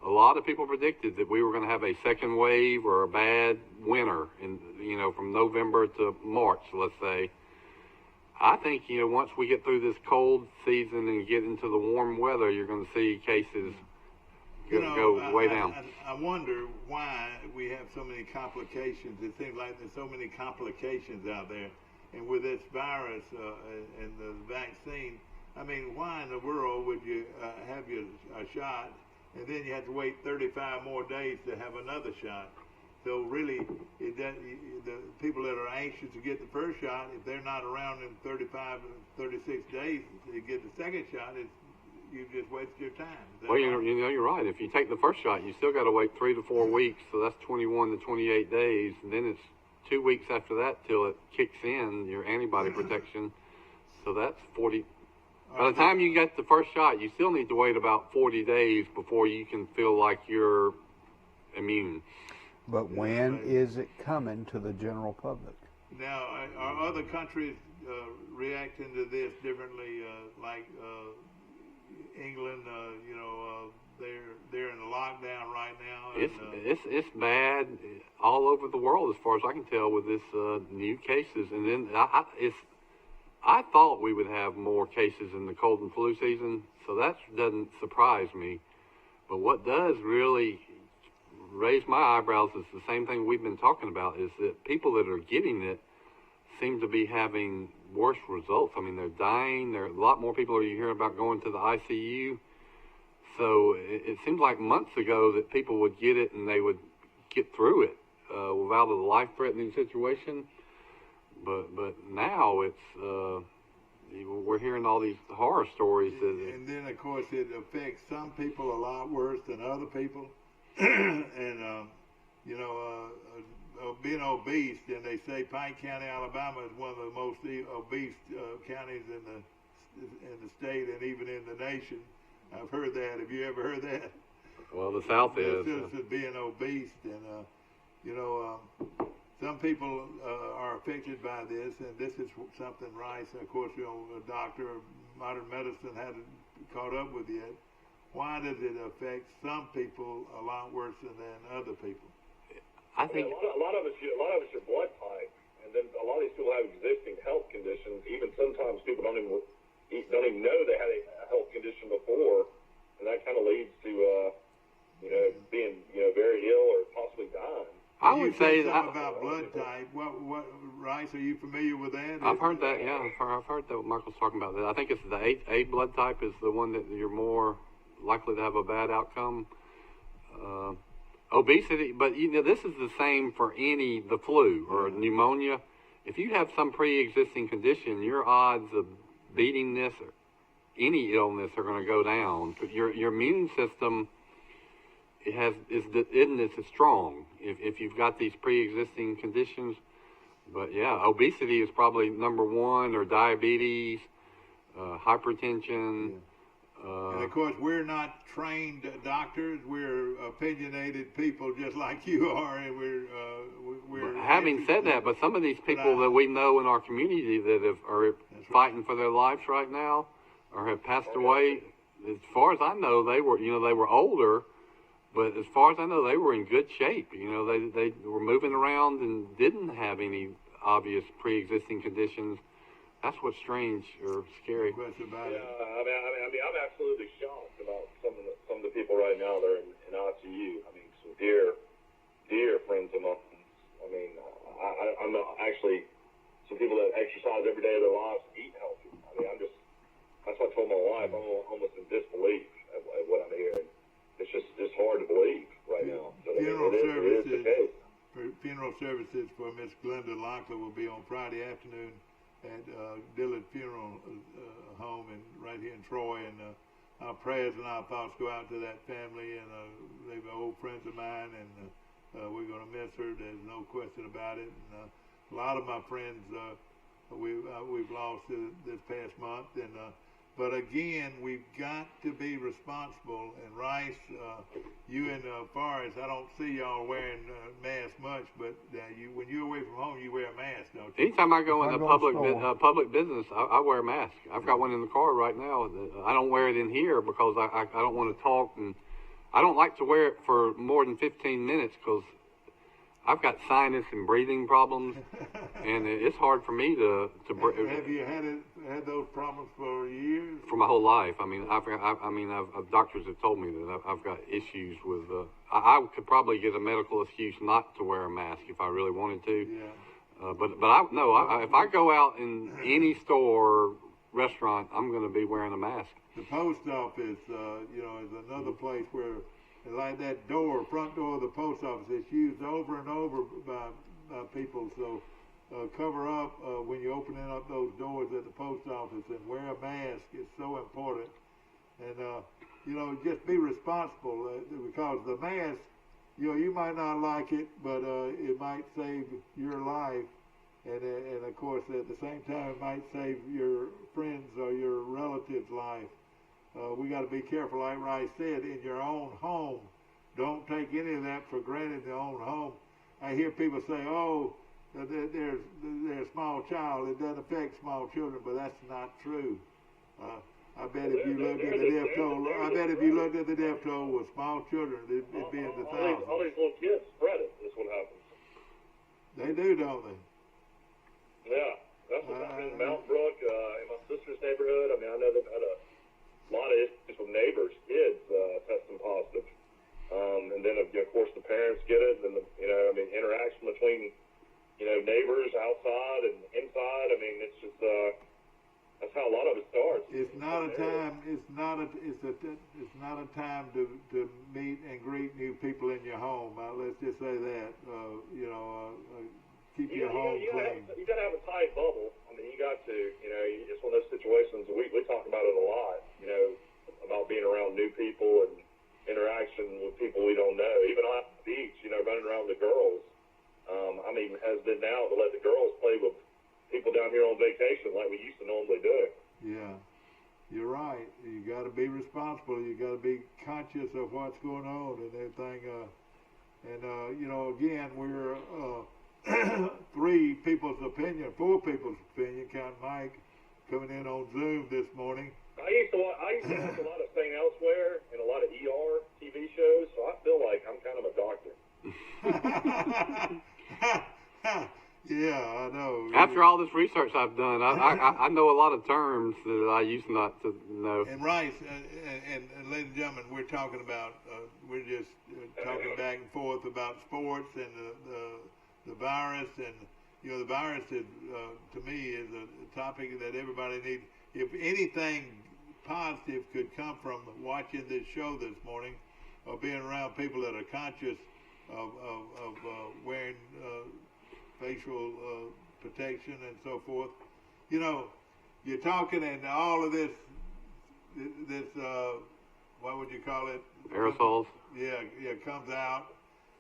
A lot of people predicted that we were going to have a second wave or a bad winter, from November to March, let's say. I think, once we get through this cold season and get into the warm weather, you're going to see cases go way down. I wonder why we have so many complications. It seems like there's so many complications out there. And with this virus and the vaccine, I mean, why in the world would you have a shot and then you have to wait 35 more days to have another shot? So really, the people that are anxious to get the first shot, if they're not around in 35, 36 days to get the second shot, you just wasted your time. Well, you're right. If you take the first shot, you still got to wait 3 to 4 weeks, so that's 21 to 28 days, and then it's 2 weeks after that till it kicks in, your antibody protection. So that's 40. By the time you get the first shot, you still need to wait about 40 days before you can feel like you're immune. But when is it coming to the general public? Now, are other countries reacting to this differently? Like England, they're in a lockdown right now. And, it's bad all over the world, as far as I can tell, with this new cases. And then I thought we would have more cases in the cold and flu season, so that doesn't surprise me. But what does really raise my eyebrows is the same thing we've been talking about, is that people that are getting it seem to be having worse results. I mean, they're dying. There are a lot more people you hear about going to the ICU. So it seems like months ago that people would get it and they would get through it without a life-threatening situation. But now it's we're hearing all these horror stories. And then, of course, it affects some people a lot worse than other people. And, being obese, and they say Pike County, Alabama is one of the most obese counties in the state and even in the nation. I've heard that. Have you ever heard that? Well, the South is. Citizens being obese, and some people are affected by this, and this is something Rice, of course, a doctor of modern medicine, hasn't caught up with yet. Why does it affect some people a lot worse than other people? I think a lot of it's your blood type, and then a lot of these people have existing health conditions. Even sometimes people don't even know they had a health condition before, and that kind of leads to being very ill or possibly dying. I would say something about blood type. What Rice? Are you familiar with that? I've heard that. Yeah, I've heard that. Michael's talking about that. I think it's the A blood type is the one that you're more likely to have a bad outcome. Obesity, but this is the same for the flu or pneumonia. If you have some pre-existing condition, your odds of beating this or any illness are going to go down. Your immune system isn't as strong if you've got these pre-existing conditions. But yeah, obesity is probably number one, or diabetes, hypertension. And of course, we're not trained doctors. We're opinionated people, just like you are, and we're. Having said that, but some of these people that we know in our community that are fighting for their lives right now, or have passed away, as far as I know, they were older, but as far as I know, they were in good shape. They were moving around and didn't have any obvious pre-existing conditions. That's what's strange or scary. About it. Yeah, I'm absolutely shocked about some of the people right now that are in ICU. I mean, some dear friends of mine. I mean, I'm actually some people that exercise every day of their lives, eat healthy. I mean, that's what I told my wife. I'm almost in disbelief at what I'm hearing. It's hard to believe right now. So Funeral services for Miss Glenda Locklear will be on Friday afternoon at Dillard Funeral Home right here in Troy, and our prayers and our thoughts go out to that family, and they're old friends of mine, and we're going to miss her. There's no question about it. And a lot of my friends we've lost this past month, and but again, we've got to be responsible. And Rice, you and Forrest, I don't see y'all wearing masks much, but when you're away from home, you wear a mask, don't you? Anytime I go into public business, I wear a mask. I've got one in the car right now. I don't wear it in here because I don't want to talk, and I don't like to wear it for more than 15 minutes because I've got sinus and breathing problems, and it's hard for me to breathe. Have you had those problems for years? For my whole life. I mean, doctors have told me that I've got issues with. I could probably get a medical excuse not to wear a mask if I really wanted to. Yeah. But if I go out in any store or restaurant, I'm going to be wearing a mask. The post office, is another place where. Like that front door of the post office, it's used over and over by people. So cover up when you're opening up those doors at the post office, and wear a mask. It's so important. And just be responsible because the mask, you might not like it, but it might save your life, and of course at the same time it might save your friends or your relatives' life. We got to be careful, like Rice said, in your own home. don't take any of that for granted in their own home. I hear people say, "Oh, they're a small child. It doesn't affect small children," but that's not true. I bet if you looked at the death toll, with small children, it'd be in the thousands. All these little kids spread it. That's what happens. They do, don't they? Yeah, that's what happened in Mountain Brook, in my sister's neighborhood. I mean, I know they've had a lot of issues with neighbors, kids testing positive. And then, of course, the parents get it, and interaction between, neighbors outside and inside. I mean, it's just that's how a lot of it starts. It's not a time. It's not a time to meet and greet new people in your home. Let's just say that. Keep your home clean. You got to have a tight bubble. I mean, you got to. It's one of those situations. We talk about it a lot. About being around new people and interaction with people we don't know. Even on the beach, running around with the girls. I'm even hesitant now to let the girls play with people down here on vacation like we used to normally do. Yeah, you're right. You got to be responsible. You got to be conscious of what's going on and everything. Again, we're 4 people's opinion, counting Mike, coming in on Zoom this morning. I used to watch a lot of St. Elsewhere and a lot of ER TV shows, so I feel like I'm kind of a doctor. Yeah, I know. After all this research I've done, I know a lot of terms that I used not to know. And Rice, and ladies and gentlemen, we're talking about, we're just talking back and forth about sports and the virus. And, the virus, to me, is a topic that everybody needs. If anything positive could come from watching this show this morning, or being around people that are conscious of wearing facial protection and so forth, you're talking, and all of this what would you call it? Aerosols. Yeah, comes out,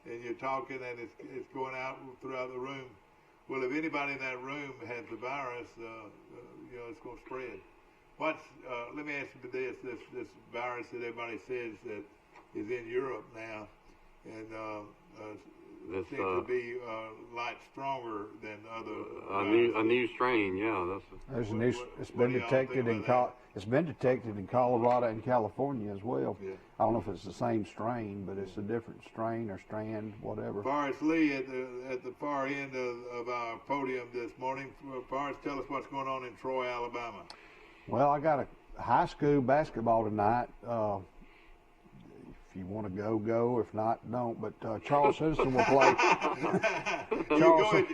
and you're talking, and it's going out throughout the room. Well, if anybody in that room has the virus, it's going to spread. Let me ask you this virus that everybody says that is in Europe now, and seems to be a lot stronger than other. A new strain, yeah. There's a new. It's been detected in Colorado and California as well. Yeah. I don't know if it's the same strain, but it's a different strain or strand, whatever. Forrest Lee at the far end of our podium this morning. Forrest, tell us what's going on in Troy, Alabama. Well, I got a high school basketball tonight. If you want to go. If not, don't. But Charles Henderson will play.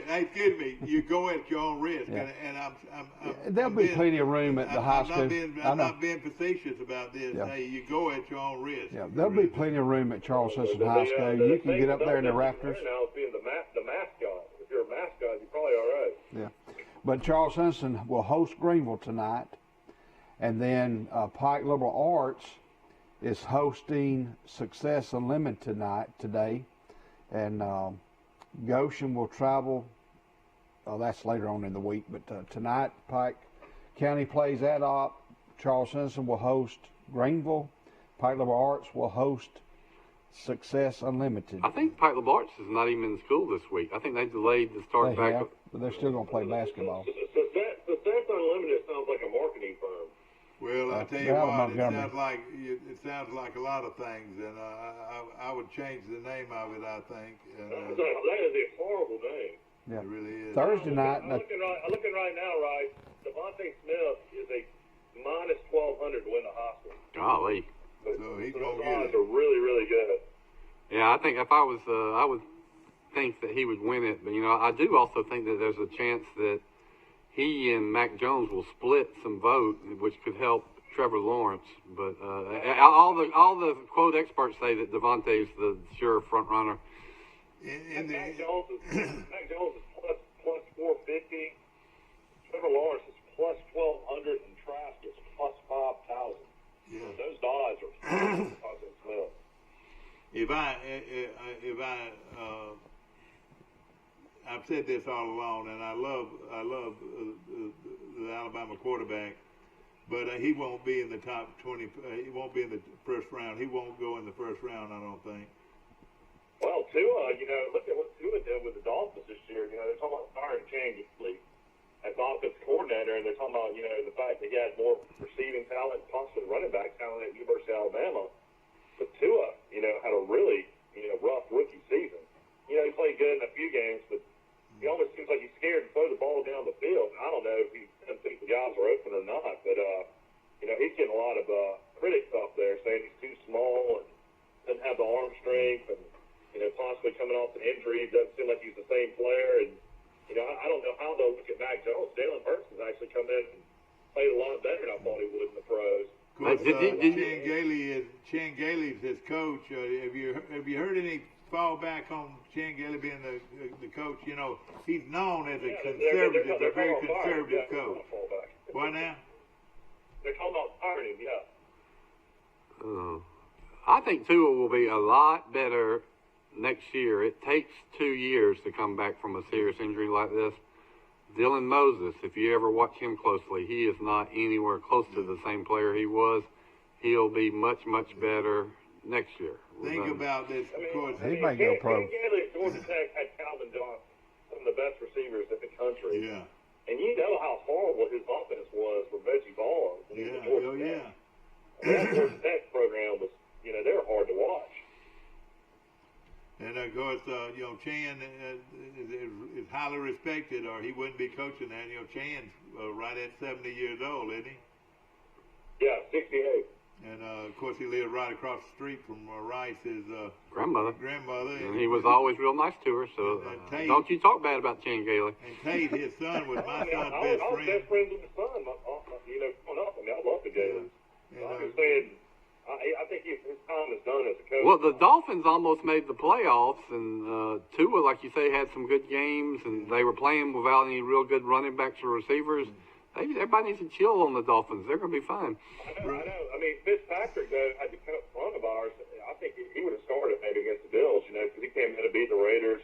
Excuse me. You go at your own risk. Yeah. And there'll be plenty of room at the high school. I'm not being facetious about this. Yeah. Hey, you go at your own risk. Yeah, there'll be plenty of room at Charles Henderson High School. You can get up there in the rafters. Now being the mascot. If you're a mascot, you're probably all right. Yeah. But Charles Henderson will host Greenville tonight. And then Pike Liberal Arts is hosting Success Unlimited today, and Goshen will travel. That's later on in the week, but tonight Pike County plays at Op. Charles Henderson will host Greenville. Pike Liberal Arts will host Success Unlimited. I think Pike Liberal Arts is not even in school this week. I think they delayed the start back. But they're still going to play basketball. Success Unlimited sounds like a marketing firm. Well, I tell you what, it sounds like a lot of things, and I would change the name of it. I think that is a horrible name. Yeah. It really is. Thursday night. I'm looking right now, right? Devontae Smith is a minus 1,200 to win the hospital. Golly. So he's those gonna get odds it. are really, really good. Yeah, I think if I was, I would think that he would win it. But I do also think that there's a chance that he and Mac Jones will split some vote, which could help Trevor Lawrence. But all the quote experts say that Devontae is the sure front runner. Mac Jones is plus 450. Trevor Lawrence is plus 1,200, and Trask is plus 5,000. Yeah. Those odds are Smith. I've said this all along, and I love the Alabama quarterback, but he won't be in the top 20. He won't be in the first round. He won't go in the first round, I don't think. Tua, look at what Tua did with the Dolphins this year. They're talking about firing Chan Gailey as offensive coordinator, and they're talking about, the fact that he had more receiving talent, possibly running back talent at University of Alabama. But Tua, had a really, rough rookie season. He played good in a few games, but he almost seems like he's scared to throw the ball down the field. I don't know if he doesn't think the guys are open or not, but, he's getting a lot of critics out there saying he's too small and doesn't have the arm strength and, possibly coming off an injury. It doesn't seem like he's the same player. And, I don't know how they'll look at Mac Jones. Jalen Hurts has actually come in and played a lot better than I thought he would in the pros. Of course, Chan Gailey's his coach. Have you heard any fall back on Chan Gailey being the coach? He's known as a conservative, a very conservative coach. Why now? They're talking about firing him, yeah. I think Tua will be a lot better next year. It takes 2 years to come back from a serious injury like this. Dylan Moses, if you ever watch him closely, he is not anywhere close to the same player he was. He'll be much, much better next year. Think about this, of course. He may go pro. Gailey at Georgia Tech had Calvin Johnson, some of the best receivers in the country. Yeah. And you know how horrible his offense was with Reggie Vaughn. Yeah. That Georgia Tech program was, they were hard to watch. And of course, Chan is highly respected, or he wouldn't be coaching that. Chan's right at 70 years old, isn't he? Yeah, 68. And of course, he lived right across the street from Rice's grandmother. And he was always real nice to her. So Tate, don't you talk bad about Chan Gailey. And Tate, his son, was my son's best I was friend. best friends with his son. Growing up, I love the Gailey. I'm just saying. I think his time is done as a coach. Well, the Dolphins almost made the playoffs, and Tua, like you say, had some good games, and they were playing without any real good running backs or receivers. Everybody needs to chill on the Dolphins. They're going to be fine. I know. I mean, Fitzpatrick, though, had to cut coronavirus. I think he would have started maybe against the Bills, because he came in to beat the Raiders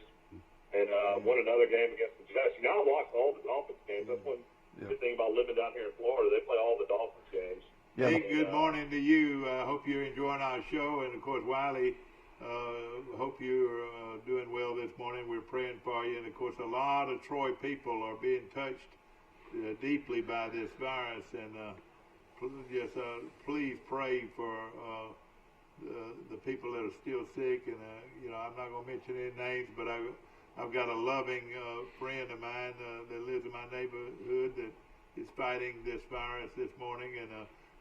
and won another game against the Jets. I watched all the Dolphins games. That's one good thing about living down here in Florida. They play all the Dolphins games. Yeah. Hey, good morning to you. I hope you're enjoying our show. And, of course, Wiley, hope you're doing well this morning. We're praying for you. And, of course, a lot of Troy people are being touched deeply by this virus. And please pray for the people that are still sick. And, I'm not going to mention any names, but I've got a loving friend of mine that lives in my neighborhood that is fighting this virus this morning. And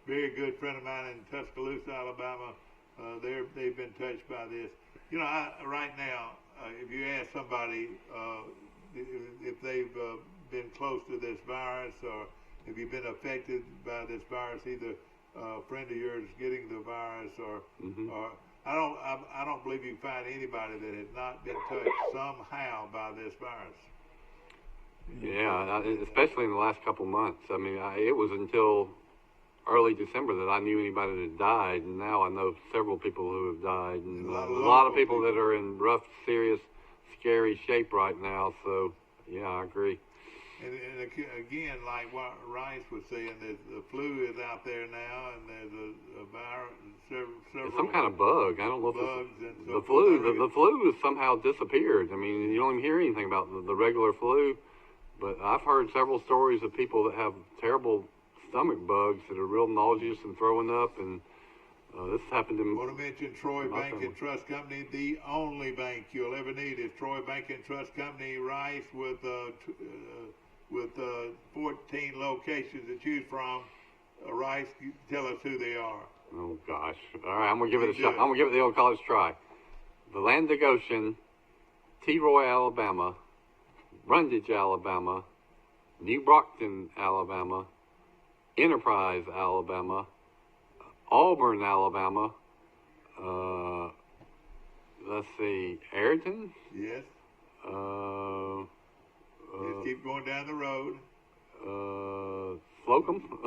very good friend of mine in Tuscaloosa, Alabama. They've been touched by this. Right now, if you ask somebody if they've been close to this virus or if you've been affected by this virus, either a friend of yours getting the virus or I don't believe you find anybody that has not been touched somehow by this virus. Yeah, especially in the last couple months. I mean, it was until early December that I knew anybody that died, and now I know several people who have died, and a lot of people that are in rough, serious, scary shape right now. So, yeah, I agree. And again, like what Rice was saying, the flu is out there now, and there's a virus, several some kind of bug. I don't know bugs if and the flu. The flu has somehow disappeared. I mean, you don't even hear anything about the regular flu. But I've heard several stories of people that have terrible stomach bugs that are real nauseous and throwing up, and this happened in. I want to mention Troy Bank and Trust Company. The only bank you'll ever need is Troy Bank and Trust Company, Rice, with 14 locations to choose from. Rice, tell us who they are. Oh gosh! All right, I'm gonna give it a shot. I'm gonna give it the old college try. The Land of Goshen, T-Roy, Alabama, Brundage, Alabama, New Brockton, Alabama, Enterprise, Alabama, Auburn, Alabama. Let's see, Ayrton. Yes. Just keep going down the road. Slocum.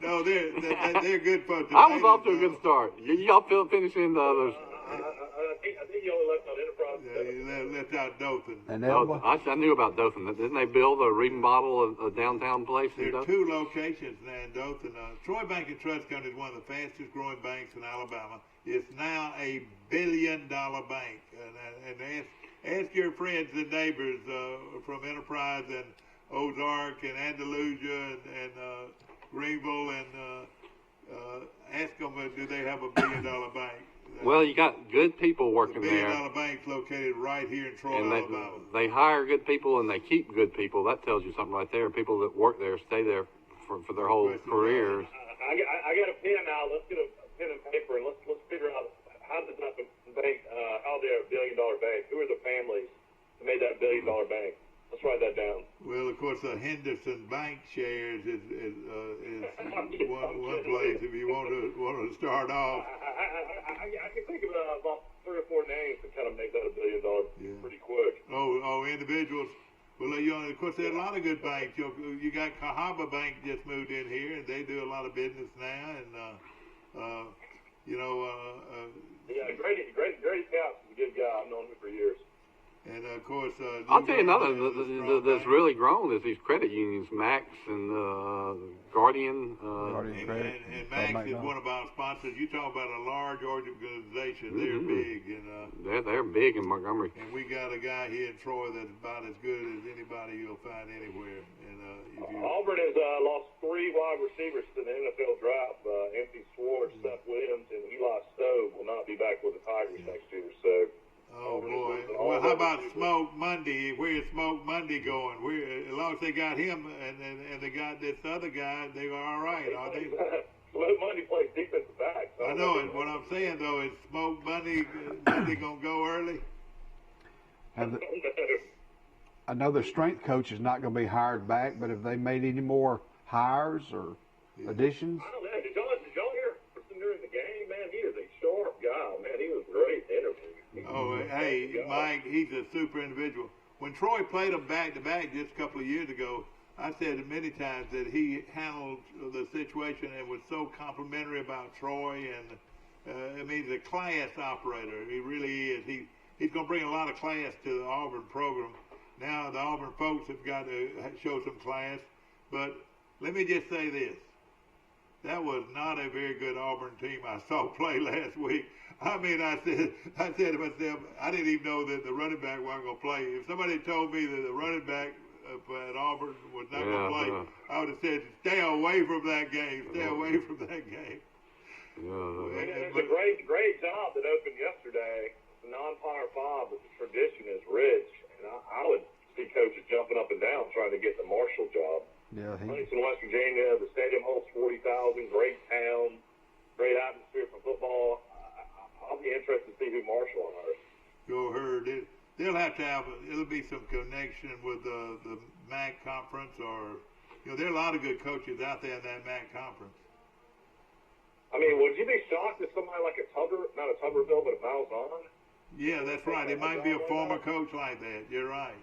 No, they're good folks. I was off to a good start. Y'all finishing the others. I think you only left on Enterprise. Yeah, you left left out Dothan. And Elba? I knew about Dothan. Didn't they build a Reading Bottle, a downtown place in There are Dothan? 2 locations now in Dothan. Troy Bank and Trust Company is one of the fastest growing banks in Alabama. It's now a $1 billion bank. And ask your friends and neighbors from Enterprise and Ozark and Andalusia and Greenville and ask them, do they have a $1 billion bank? Well, you got good people working the $1 there. billion bank's located right here in Troy, And Alabama. they hire good people and they keep good people. That tells you something right there. People that work there stay there for their whole careers. I got a pen now. Let's get a pen and paper and let's figure out how does that bank, how they're a $1 billion bank. Who are the families that made that $1 billion bank? Let's write that down. Well, of course, the Henderson Bank shares is one place if you want to start off. I can think of about 3 or 4 names that kind of make that $1 billion pretty quick. Oh, individuals. Well, of course, there are a lot of good banks. You got Cahaba Bank just moved in here, and they do a lot of business now. And yeah, Grady Capps is a good guy. I've known him for years. And of course, I'll tell you another that's really grown is these credit unions, Max and Guardian. And Max is one of our sponsors. You talk about a large organization; they're big, and they're big in Montgomery. And we got a guy here in Troy that's about as good as anybody you'll find anywhere. And Auburn has lost 3 wide receivers to the NFL draft. Anthony Swartz, Seth Williams, and Eli Stowe will not be back with the Tigers next year. So. Oh boy! Well, how about Smoke Monday? Where's Smoke Monday going? As long as they got him and they got this other guy, they are all right, are they? Smoke Monday plays defensive back. So I know it. What I'm saying though is Smoke Monday gonna go early. I know their strength coach is not going to be hired back, but have they made any more hires or additions? I don't know. Did y'all hear Person during the game? Man, he is a sharp guy. Man, he was great to interview. Oh, hey, Mike, he's a super individual. When Troy played him back-to-back just a couple of years ago, I said many times that he handled the situation and was so complimentary about Troy. And, he's a class operator. He really is. He's going to bring a lot of class to the Auburn program. Now the Auburn folks have got to show some class. But let me just say this. That was not a very good Auburn team I saw play last week. I mean, I said to myself, I didn't even know that the running back wasn't going to play. If somebody told me that the running back at Auburn was not going to play, I would have said, stay away from that game. Stay away from that game. It's a great job that opened yesterday. It's a non-Power 5, but the tradition is rich. And I would see coaches jumping up and down trying to get the Marshall job. Yeah, Huntington, West Virginia, the stadium holds 40,000, great town, great atmosphere for football. I'll be interested to see who Marshall hires. Go Herd. They'll have to have, it'll be some connection with the MAC conference or, there are a lot of good coaches out there in that MAC conference. I mean, would you be shocked if somebody like not a Tuberville, but a Malzahn? Yeah, that's right. It might be a former coach like that. You're right.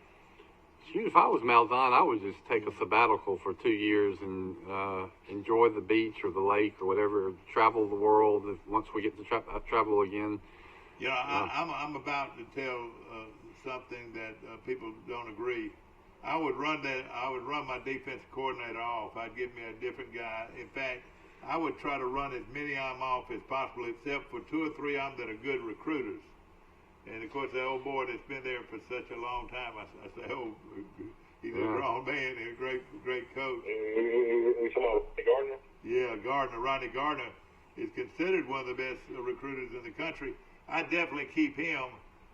Shoot, if I was Malzahn, I would just take a sabbatical for 2 years and enjoy the beach or the lake or whatever, travel the world once we get to travel again. I'm about to tell something that people don't agree. I would run my defensive coordinator off. I'd give me a different guy. In fact, I would try to run as many of them off as possible, except for 2 or 3 of them that are good recruiters. And, of course, the old boy that's been there for such a long time, I say, he's a grown man and a great coach. You talking about Ronnie Gardner? Yeah, Gardner. Ronnie Gardner is considered one of the best recruiters in the country. I'd definitely keep him.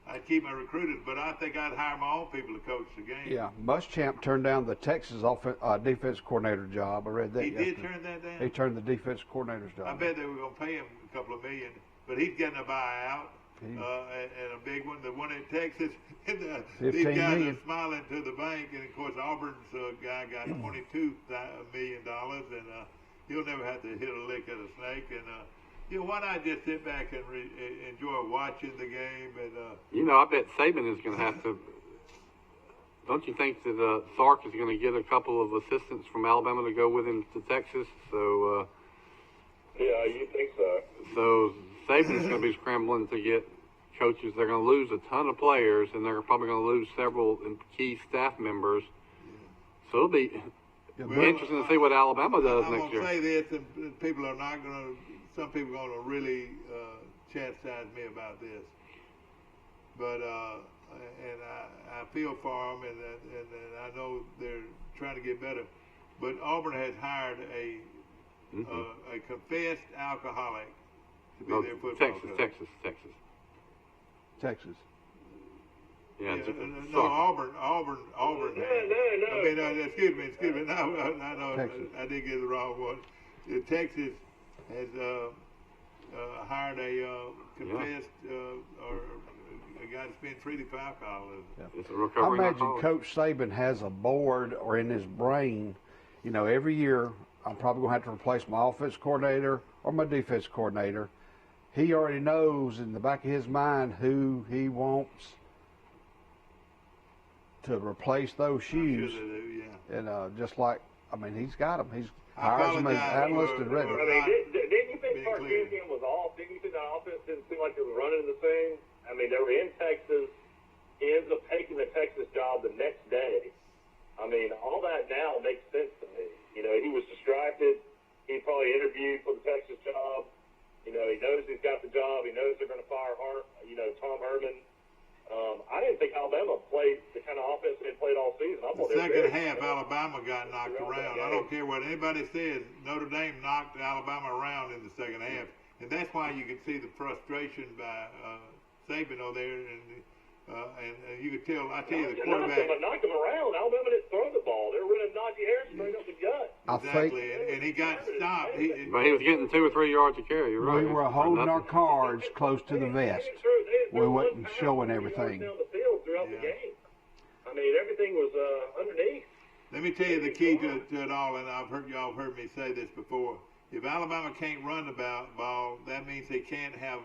I'd keep my recruiters, but I think I'd hire my own people to coach the game. Yeah, Muschamp turned down the Texas defense coordinator job. I read that yesterday. He did turn that down? He turned the defense coordinator's job. I bet they were going to pay him a couple of million, but he's getting a buyout. And a big one, the one in Texas, these guys are smiling to the bank, and of course Auburn's guy got $22 million, and he'll never have to hit a lick at a snake. And why not just sit back and enjoy watching the game? And I bet Saban is going to have to. Don't you think that Sark is going to get a couple of assistants from Alabama to go with him to Texas? So. Yeah, you think so? So Saban's going to be scrambling to get coaches. They're going to lose a ton of players, and they're probably going to lose several key staff members. So it'll be interesting to see what Alabama does next year. I'm going to say this, and people are not going to. Some people are going to really chastise me about this, but and I feel for them, and I know they're trying to get better. But Auburn has hired a confessed alcoholic to be their football coach. Texas. Yeah, no, Auburn. No. I mean, excuse me. No, I did get the wrong one. Texas has hired a confessed or a guy that's been treated for alcoholism. Yeah. I imagine Coach Saban has a board or in his brain, every year I'm probably going to have to replace my offense coordinator or my defense coordinator. He already knows in the back of his mind who he wants to replace those shoes. Sure they do, yeah. And just like, he's got them. He's hires them as analyst and ready. Didn't you think Sarkisian was off? Didn't you think the offense didn't seem like it was running the same? They were in Texas. He ends up taking the Texas job the next day. All that now makes sense to me. He was distracted. He probably interviewed for the Texas job. He knows he's got the job. He knows they're going to fire Tom Herman. I didn't think Alabama played the kind of offense they played all season. The second half, Alabama got knocked around. I don't care what anybody says. Notre Dame knocked Alabama around in the second half, and that's why you could see the frustration by Saban over there, and you could tell. I tell you, the quarterback knocked him around. Alabama didn't throw the ball. They were running Najee Harris straight up the gut. Exactly, and he got stopped. But he was getting 2 or 3 yards to carry. You're right. We were holding our cards close to the vest. We wasn't showing everything. Down the field throughout the game. Everything was underneath. Let me tell you the key to it all, and y'all have heard me say this before. If Alabama can't run the ball, that means they can't have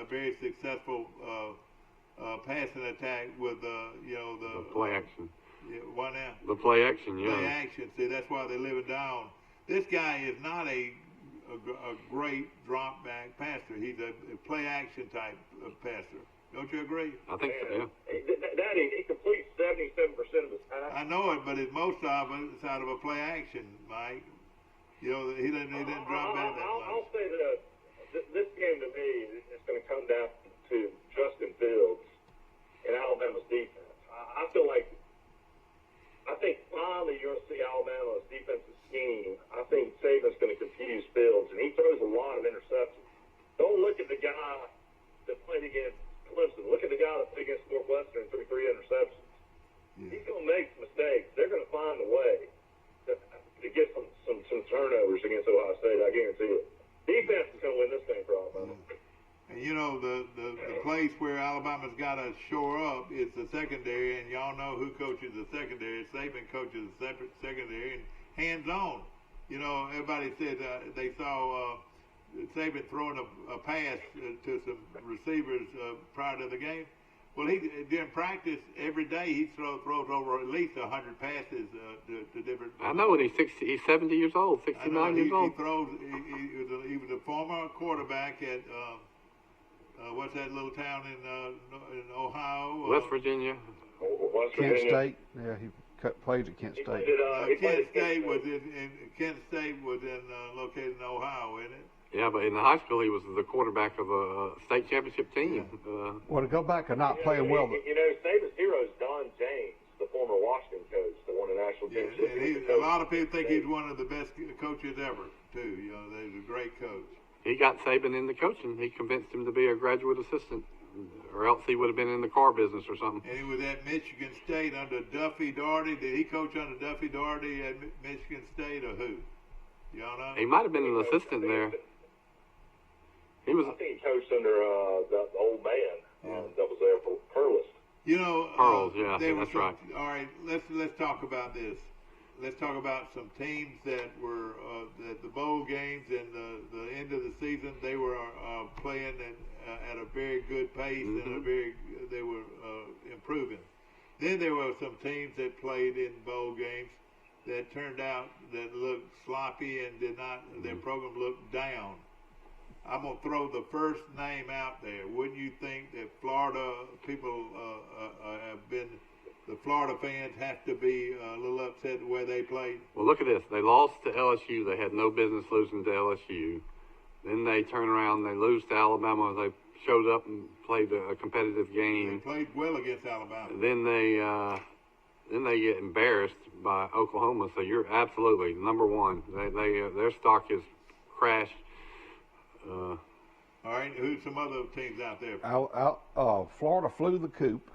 a very successful passing attack with the play action. What now? The play action, yeah. Play action. See, that's why they're living down. This guy is not a great drop back passer. He's a play action type of passer. Don't you agree? I think so, yeah. Daddy, he completes 77% of his pass. I know it, but it's most of it's out of a play action, Mike. He didn't drop back that much. I'll say that this game to me is going to come down to Justin Fields and Alabama's defense. I think finally you're going to see Alabama's defensive scheme. I think Saban's going to confuse Fields, and he throws a lot of interceptions. Don't look at the guy that played against Clemson. Look at the guy that played against Northwestern and threw 3 interceptions. Yeah. He's going to make mistakes. They're going to find a way to get some turnovers against Ohio State. I guarantee it. Defense is going to win this game for Alabama. And the place where Alabama's got to shore up is the secondary, and y'all know who coaches the secondary. Saban coaches the secondary, and hands-on. Everybody said they saw Saban throwing a pass to some receivers prior to the game. Well, during practice every day he throws over at least 100 passes to different. I know, and he's 70 years old, 69 years old. He throws. He was a former quarterback at what's that little town in Ohio? West Virginia. Kent State. Yeah, he played at Kent State. Kent State was located in Ohio, isn't it? Yeah, but in the high school he was the quarterback of a state championship team. Yeah. To go back and not playing well. Saban's hero is Don James, the former Washington coach that won a national championship. A lot of people think he's one of the best coaches ever, too. He's a great coach. He got Saban into coaching. He convinced him to be a graduate assistant, or else he would have been in the car business or something. And he was at Michigan State under Duffy Daugherty. Did he coach under Duffy Daugherty at Michigan State, or who? Y'all know? He might have been an assistant there. I think he coached under the old man that was there for Pearls. Pearls, yeah, that's right. All right, let's talk about this. Let's talk about some teams that were at the bowl games and the end of the season. They were playing at a very good pace, and they were improving. Then there were some teams that played in bowl games that turned out that looked sloppy and did not. Their program looked down. I'm going to throw the first name out there. Wouldn't you think that Florida people have been, the Florida fans have to be a little upset the way they played? Well, look at this. They lost to LSU. They had no business losing to LSU. Then they turn around, they lose to Alabama. They showed up and played a competitive game. They played well against Alabama. Then they get embarrassed by Oklahoma. So you're absolutely number one. Their stock is crashed. All right, who's some other teams out there? Florida flew the coop.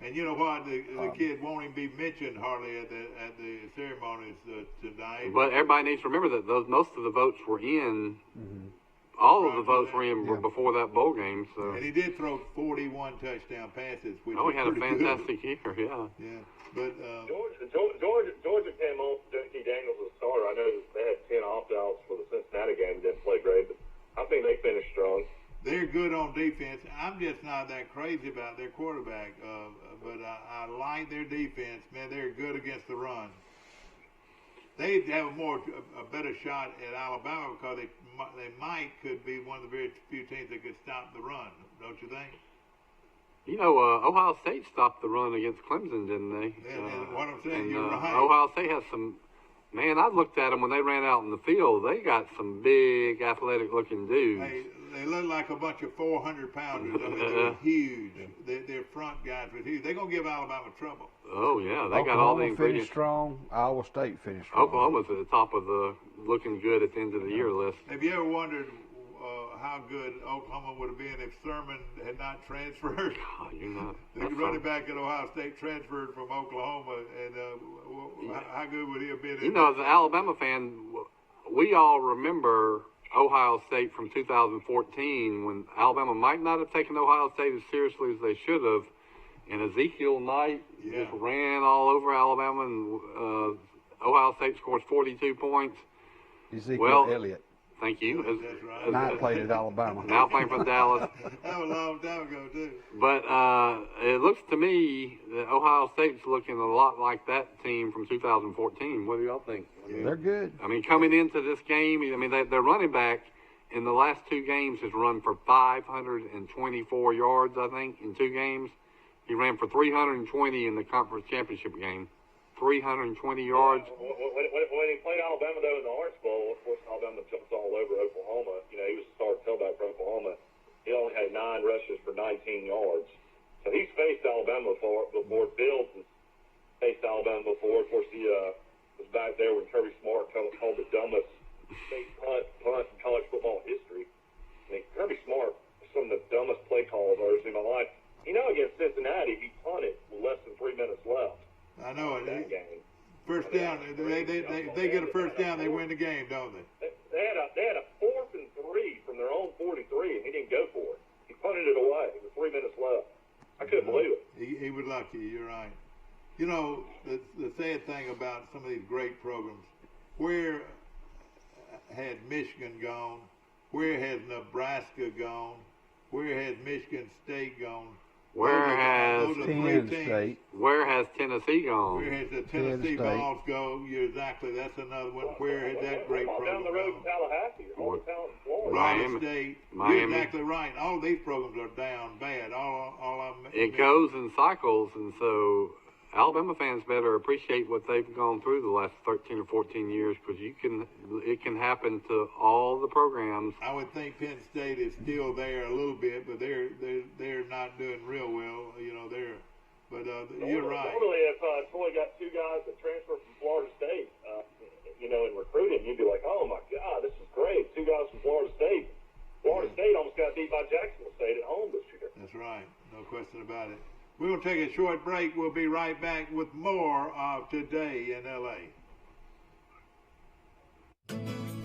And you know what? The kid won't even be mentioned hardly at the ceremonies tonight. But everybody needs to remember that most of the votes were in. Mm-hmm. All of the votes were in before that bowl game. So. And he did throw 41 touchdown passes, which he had a fantastic year. Yeah. Yeah. But Georgia came on. J.T. Daniels was a starter. I know they had 10 opt-outs for the Cincinnati game. Didn't play great, but I think they finished strong. They're good on defense. I'm just not that crazy about their quarterback, but I like their defense. Man, they're good against the run. They have a better shot at Alabama because they could be one of the very few teams that could stop the run. Don't you think? You know, Ohio State stopped the run against Clemson, didn't they? Yeah, what I'm saying, you're right. Ohio State has some. Man, I looked at them when they ran out in the field. They got some big, athletic-looking dudes. They look like a bunch of 400-pounders. I mean, they're huge. Their front guys were huge. They're going to give Alabama trouble. Oh, yeah. They Oklahoma got all the ingredients. Finished strong. Iowa State finished strong. Oklahoma's at the top of the looking good at the end of the year list. Have you ever wondered how good Oklahoma would have been if Thurman had not transferred? God, you're not. The running back at Ohio State transferred from Oklahoma, and how good would he have been? You know, as an Alabama fan, we all remember Ohio State from 2014 when Alabama might not have taken Ohio State as seriously as they should have, and Ezekiel Knight just ran all over Alabama, and Ohio State scores 42 points. Ezekiel Elliott. Thank you. That's right. Now played at Alabama. Now playing for Dallas. That was a long time ago, too. But it looks to me that Ohio State's looking a lot like that team from 2014. What do y'all think? They're good. I mean, coming into this game, I mean, their running back in the last two games has run for 524 yards, I think, in two games. He ran for 320 in the conference championship game. 320 yards. When he played Alabama, though, in the Orange Bowl, of course, Alabama jumps all over Oklahoma. You know, he was the starting tailback for Oklahoma. He only had 9 rushes for 19 yards. So he's faced Alabama before. Fields has faced Alabama before. Of course, he was back there when Kirby Smart called the dumbest state punt in college football history. I mean, Kirby Smart is some of the dumbest play calls I've ever seen in my life. You know, against Cincinnati, he punted with less than 3 minutes left. I know it. That game. First down, they get a first down, they win the game, don't they? They had a 4th and 3 from their own 43, and he didn't go for it. He punted it away with 3 minutes left. I couldn't believe it. He was lucky. You're right. You know, the sad thing about some of these great programs, where had Michigan gone? Where has Nebraska gone? Where has Michigan State gone? Where has Tennessee gone? Where has the Tennessee Vols go? You're exactly. That's another one. Where has that great program down the road in Tallahassee, or Florida State. Miami. You're exactly right. All these programs are down bad. All of them. It goes in cycles, and so Alabama fans better appreciate what they've gone through the last 13 or 14 years, because it can happen to all the programs. I would think Penn State is still there a little bit, but they're not doing real well. You know, you're right. Normally, if Troy got 2 guys that transfer from Florida State, you know, in recruiting, you'd be like, oh my God, this is great. 2 guys from Florida State. Florida State almost got beat by Jacksonville State at home this year. That's right. No question about it. We're going to take a short break. We'll be right back with more of Today in L.A.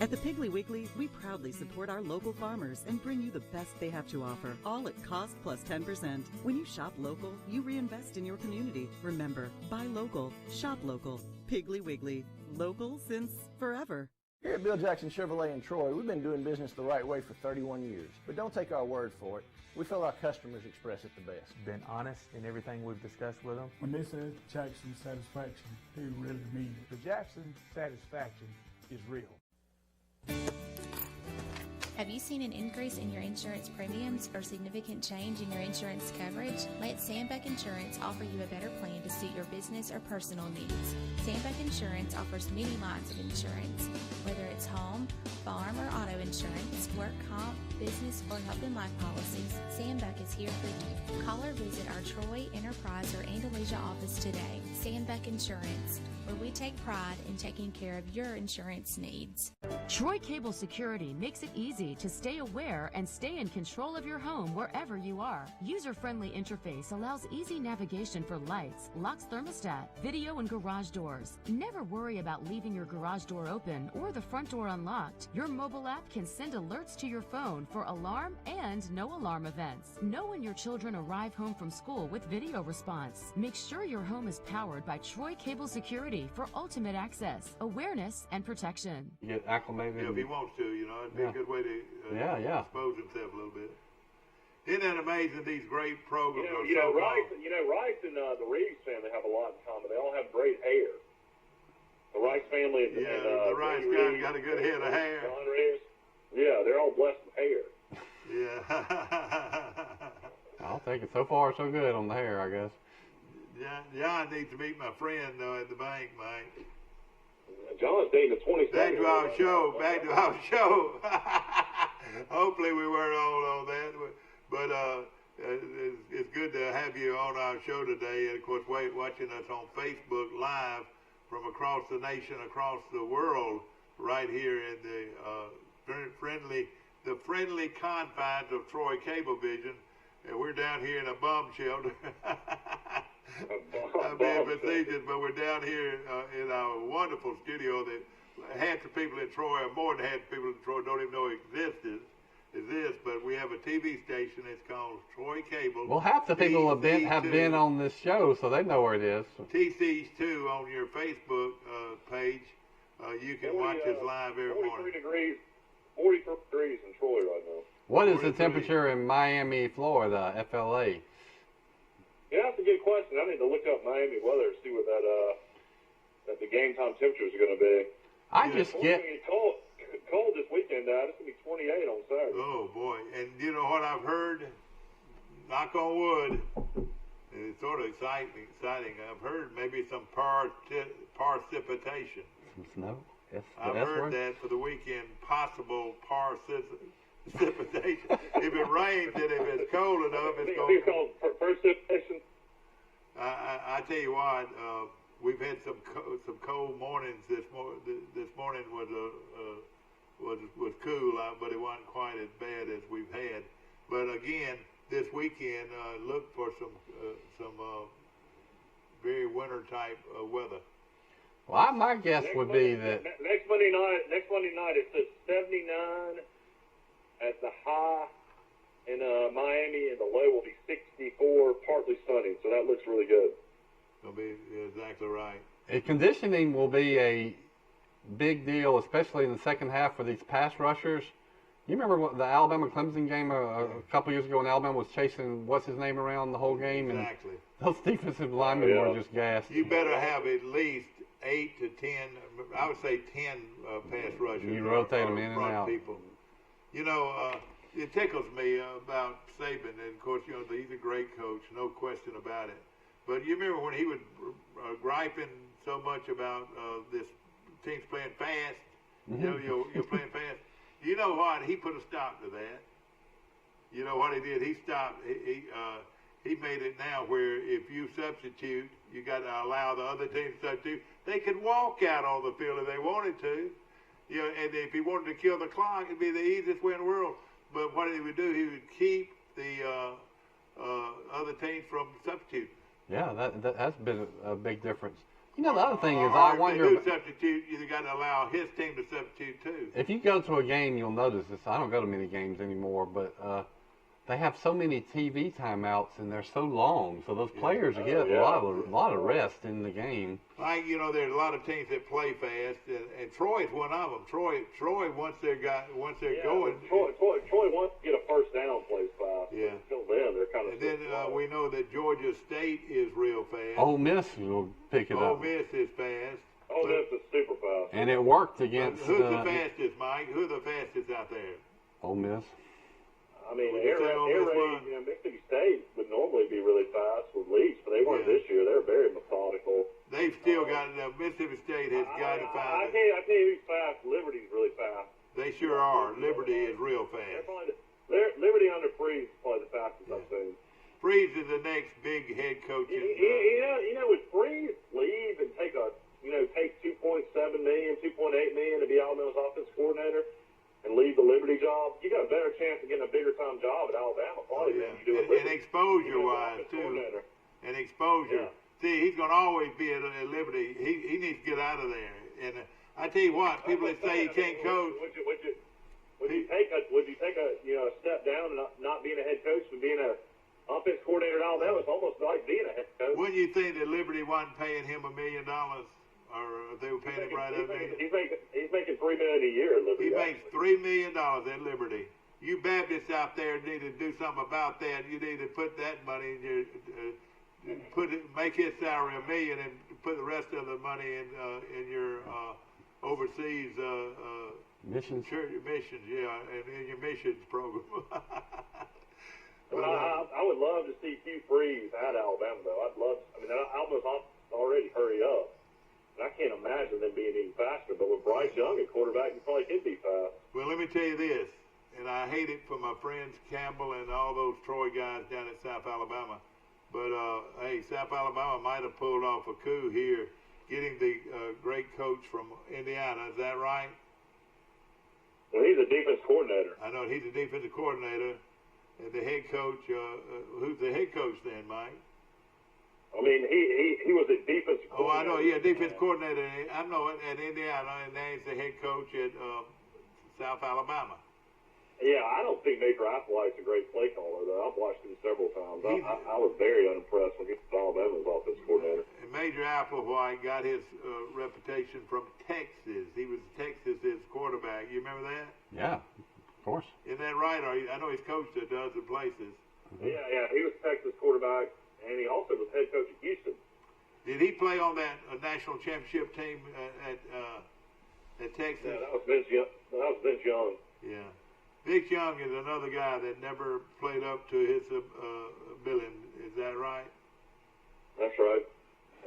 At the Piggly Wiggly, we proudly support our local farmers and bring you the best they have to offer, all at cost plus 10%. When you shop local, you reinvest in your community. Remember, buy local, shop local. Piggly Wiggly, local since forever. Here at Bill Jackson Chevrolet in Troy, we've been doing business the right way for 31 years. But don't take our word for it. We feel our customers express it the best. Been honest in everything we've discussed with them. When they say Jackson Satisfaction, they really mean it. The Jackson Satisfaction is real. Have you seen an increase in your insurance premiums or significant change in your insurance coverage? Let Sandbeck Insurance offer you a better plan to suit your business or personal needs. Sandbeck Insurance offers many lines of insurance, whether it's home, farm, or auto insurance, work comp, business, or health and life policies. Sandbeck is here for you. Call or visit our Troy, Enterprise, or Andalusia office today. Sandbeck Insurance, where we take pride in taking care of your insurance needs. Troy Cable Security makes it easy to stay aware and stay in control of your home wherever you are. User-friendly interface allows easy navigation for lights, locks thermostat, video, and garage doors. Never worry about leaving your garage door open or the front door unlocked. Your mobile app can send alerts to your phone for alarm and no alarm events. Know when your children arrive home from school with video response. Make sure your home is powered by Troy Cable Security for ultimate access, awareness, and protection. Get acclimated. Yeah, if he wants to, it'd be a good way to expose himself a little bit. Isn't that amazing? These great programs are so Rice and the Reeves family have a lot in common. They all have great hair. The Rice family and the Rice guy got a good head of hair. John Reeves. Yeah, they're all blessed with hair. Yeah. I'll take it. So far, so good on the hair, I guess. John needs to meet my friend at the bank, Mike. John's dating a 27. Back to our show. Hopefully we weren't all on that, but it's good to have you on our show today. And of course, watching us on Facebook Live from across the nation, across the world, right here in the friendly confines of Troy Cablevision. And we're down here in a bum shelter. I'm being facetious, but we're down here in our wonderful studio that half the people in Troy, or more than half the people in Troy, don't even know exists. But we have a TV station. It's called Troy Cable. Well, half the people have been on this show, so they know where it is. TC's2 on your Facebook page. You can watch us live every morning. 43 degrees in Troy right now. What is the temperature in Miami, Florida, FLA? Yeah, that's a good question. I need to look up Miami weather to see what that the game time temperatures are going to be. It's going to be cold this weekend, Dad. It's going to be 28 on Saturday. Oh, boy. And you know what I've heard? Knock on wood. It's sort of exciting. I've heard maybe some precipitation. Some snow? Yes. I've heard that for the weekend, possible precipitation. If it rains and if it's cold enough, it's going to be called precipitation. I tell you what, we've had some cold mornings. This morning was cool, but it wasn't quite as bad as we've had. But again, this weekend, look for some very winter type weather. Well, my guess would be that next Monday night it says 79 at the high in Miami, and the low will be 64, partly sunny. So that looks really good. It'll be exactly right. Conditioning will be a big deal, especially in the second half for these pass rushers. You remember the Alabama-Clemson game a couple years ago when Alabama was chasing what's-his-name around the whole game? Exactly. And those defensive linemen were just gassed. You better have at least 8 to 10, I would say 10 pass rushers. You rotate them in and out. People. It tickles me about Saban, and of course, he's a great coach, no question about it. But you remember when he was griping so much about this team's playing fast, you're playing fast. You know what? He put a stop to that. You know what he did? He stopped. He made it now where if you substitute, you got to allow the other team to substitute. They could walk out on the field if they wanted to. And if he wanted to kill the clock, it'd be the easiest way in the world. But what he would do, he would keep the other teams from substituting. Yeah, that has been a big difference. The other thing is, I wonder. If they do substitute, you got to allow his team to substitute too. If you go to a game, you'll notice this. I don't go to many games anymore, but they have so many TV timeouts and they're so long, so those players get a lot of rest in the game. There's a lot of teams that play fast, and Troy's one of them. Troy once they're going. Troy wants to get a first down, plays fast. Yeah. Until then, they're kind of. And then we know that Georgia State is real fast. Ole Miss will pick it up. Ole Miss is fast. Ole Miss is super fast. And it worked against. Who's the fastest, Mike? Who's the fastest out there? Ole Miss. I mean, Would you say Ole Miss won? Mississippi State would normally be really fast with leads, but they weren't this year. They're very methodical. They've still got Mississippi State has got to find. I tell you who's fast. Liberty's really fast. They sure are. Liberty is real fast. Liberty under Freeze is probably the fastest I've seen. Freeze is the next big head coach. You know, would Freeze leave and take take $2.7 million, $2.8 million to be Alabama's offensive coordinator and leave the Liberty job? You got a better chance of getting a bigger time job at Alabama probably than you do at Liberty. And exposure wise too. And exposure. See, he's going to always be at Liberty. He needs to get out of there. And I tell you what, people that say he can't coach. Would you take a step down and not being a head coach and being a offense coordinator at Alabama? It's almost like being a head coach. Wouldn't you think that Liberty wasn't paying him $1 million, or they were paying him right up there? He's making $3 million a year at Liberty. He makes $3 million at Liberty. You Baptists out there need to do something about that. You need to put that money in your make his salary $1 million and put the rest of the money in your overseas missions. Church missions, and in your missions program. I would love to see Hugh Freeze at Alabama, though. Alabama's already hurry up. And I can't imagine them being any faster, but with Bryce Young at quarterback, you probably could be fast. Well, let me tell you this, and I hate it for my friends Campbell and all those Troy guys down at South Alabama, but, hey, South Alabama might have pulled off a coup here, getting the great coach from Indiana. Is that right? Well, he's a defense coordinator. I know he's a defensive coordinator. And the head coach, who's the head coach then, Mike? I mean, he was a defensive coordinator. Oh, I know. Yeah, defense coordinator. I know it at Indiana, and now he's the head coach at South Alabama. Yeah, I don't think Major Applewhite's a great play caller, though. I've watched him several times. I was very unimpressed when he was Alabama's offensive coordinator. And Major Applewhite got his reputation from Texas. He was Texas's quarterback. You remember that? Yeah, of course. Isn't that right? I know he's coached at other places. Yeah, he was Texas quarterback, and he also was head coach at Houston. Did he play on that national championship team at Texas? Yeah, that was Vince Young. Yeah. Vince Young is another guy that never played up to his billing. Is that right? That's right.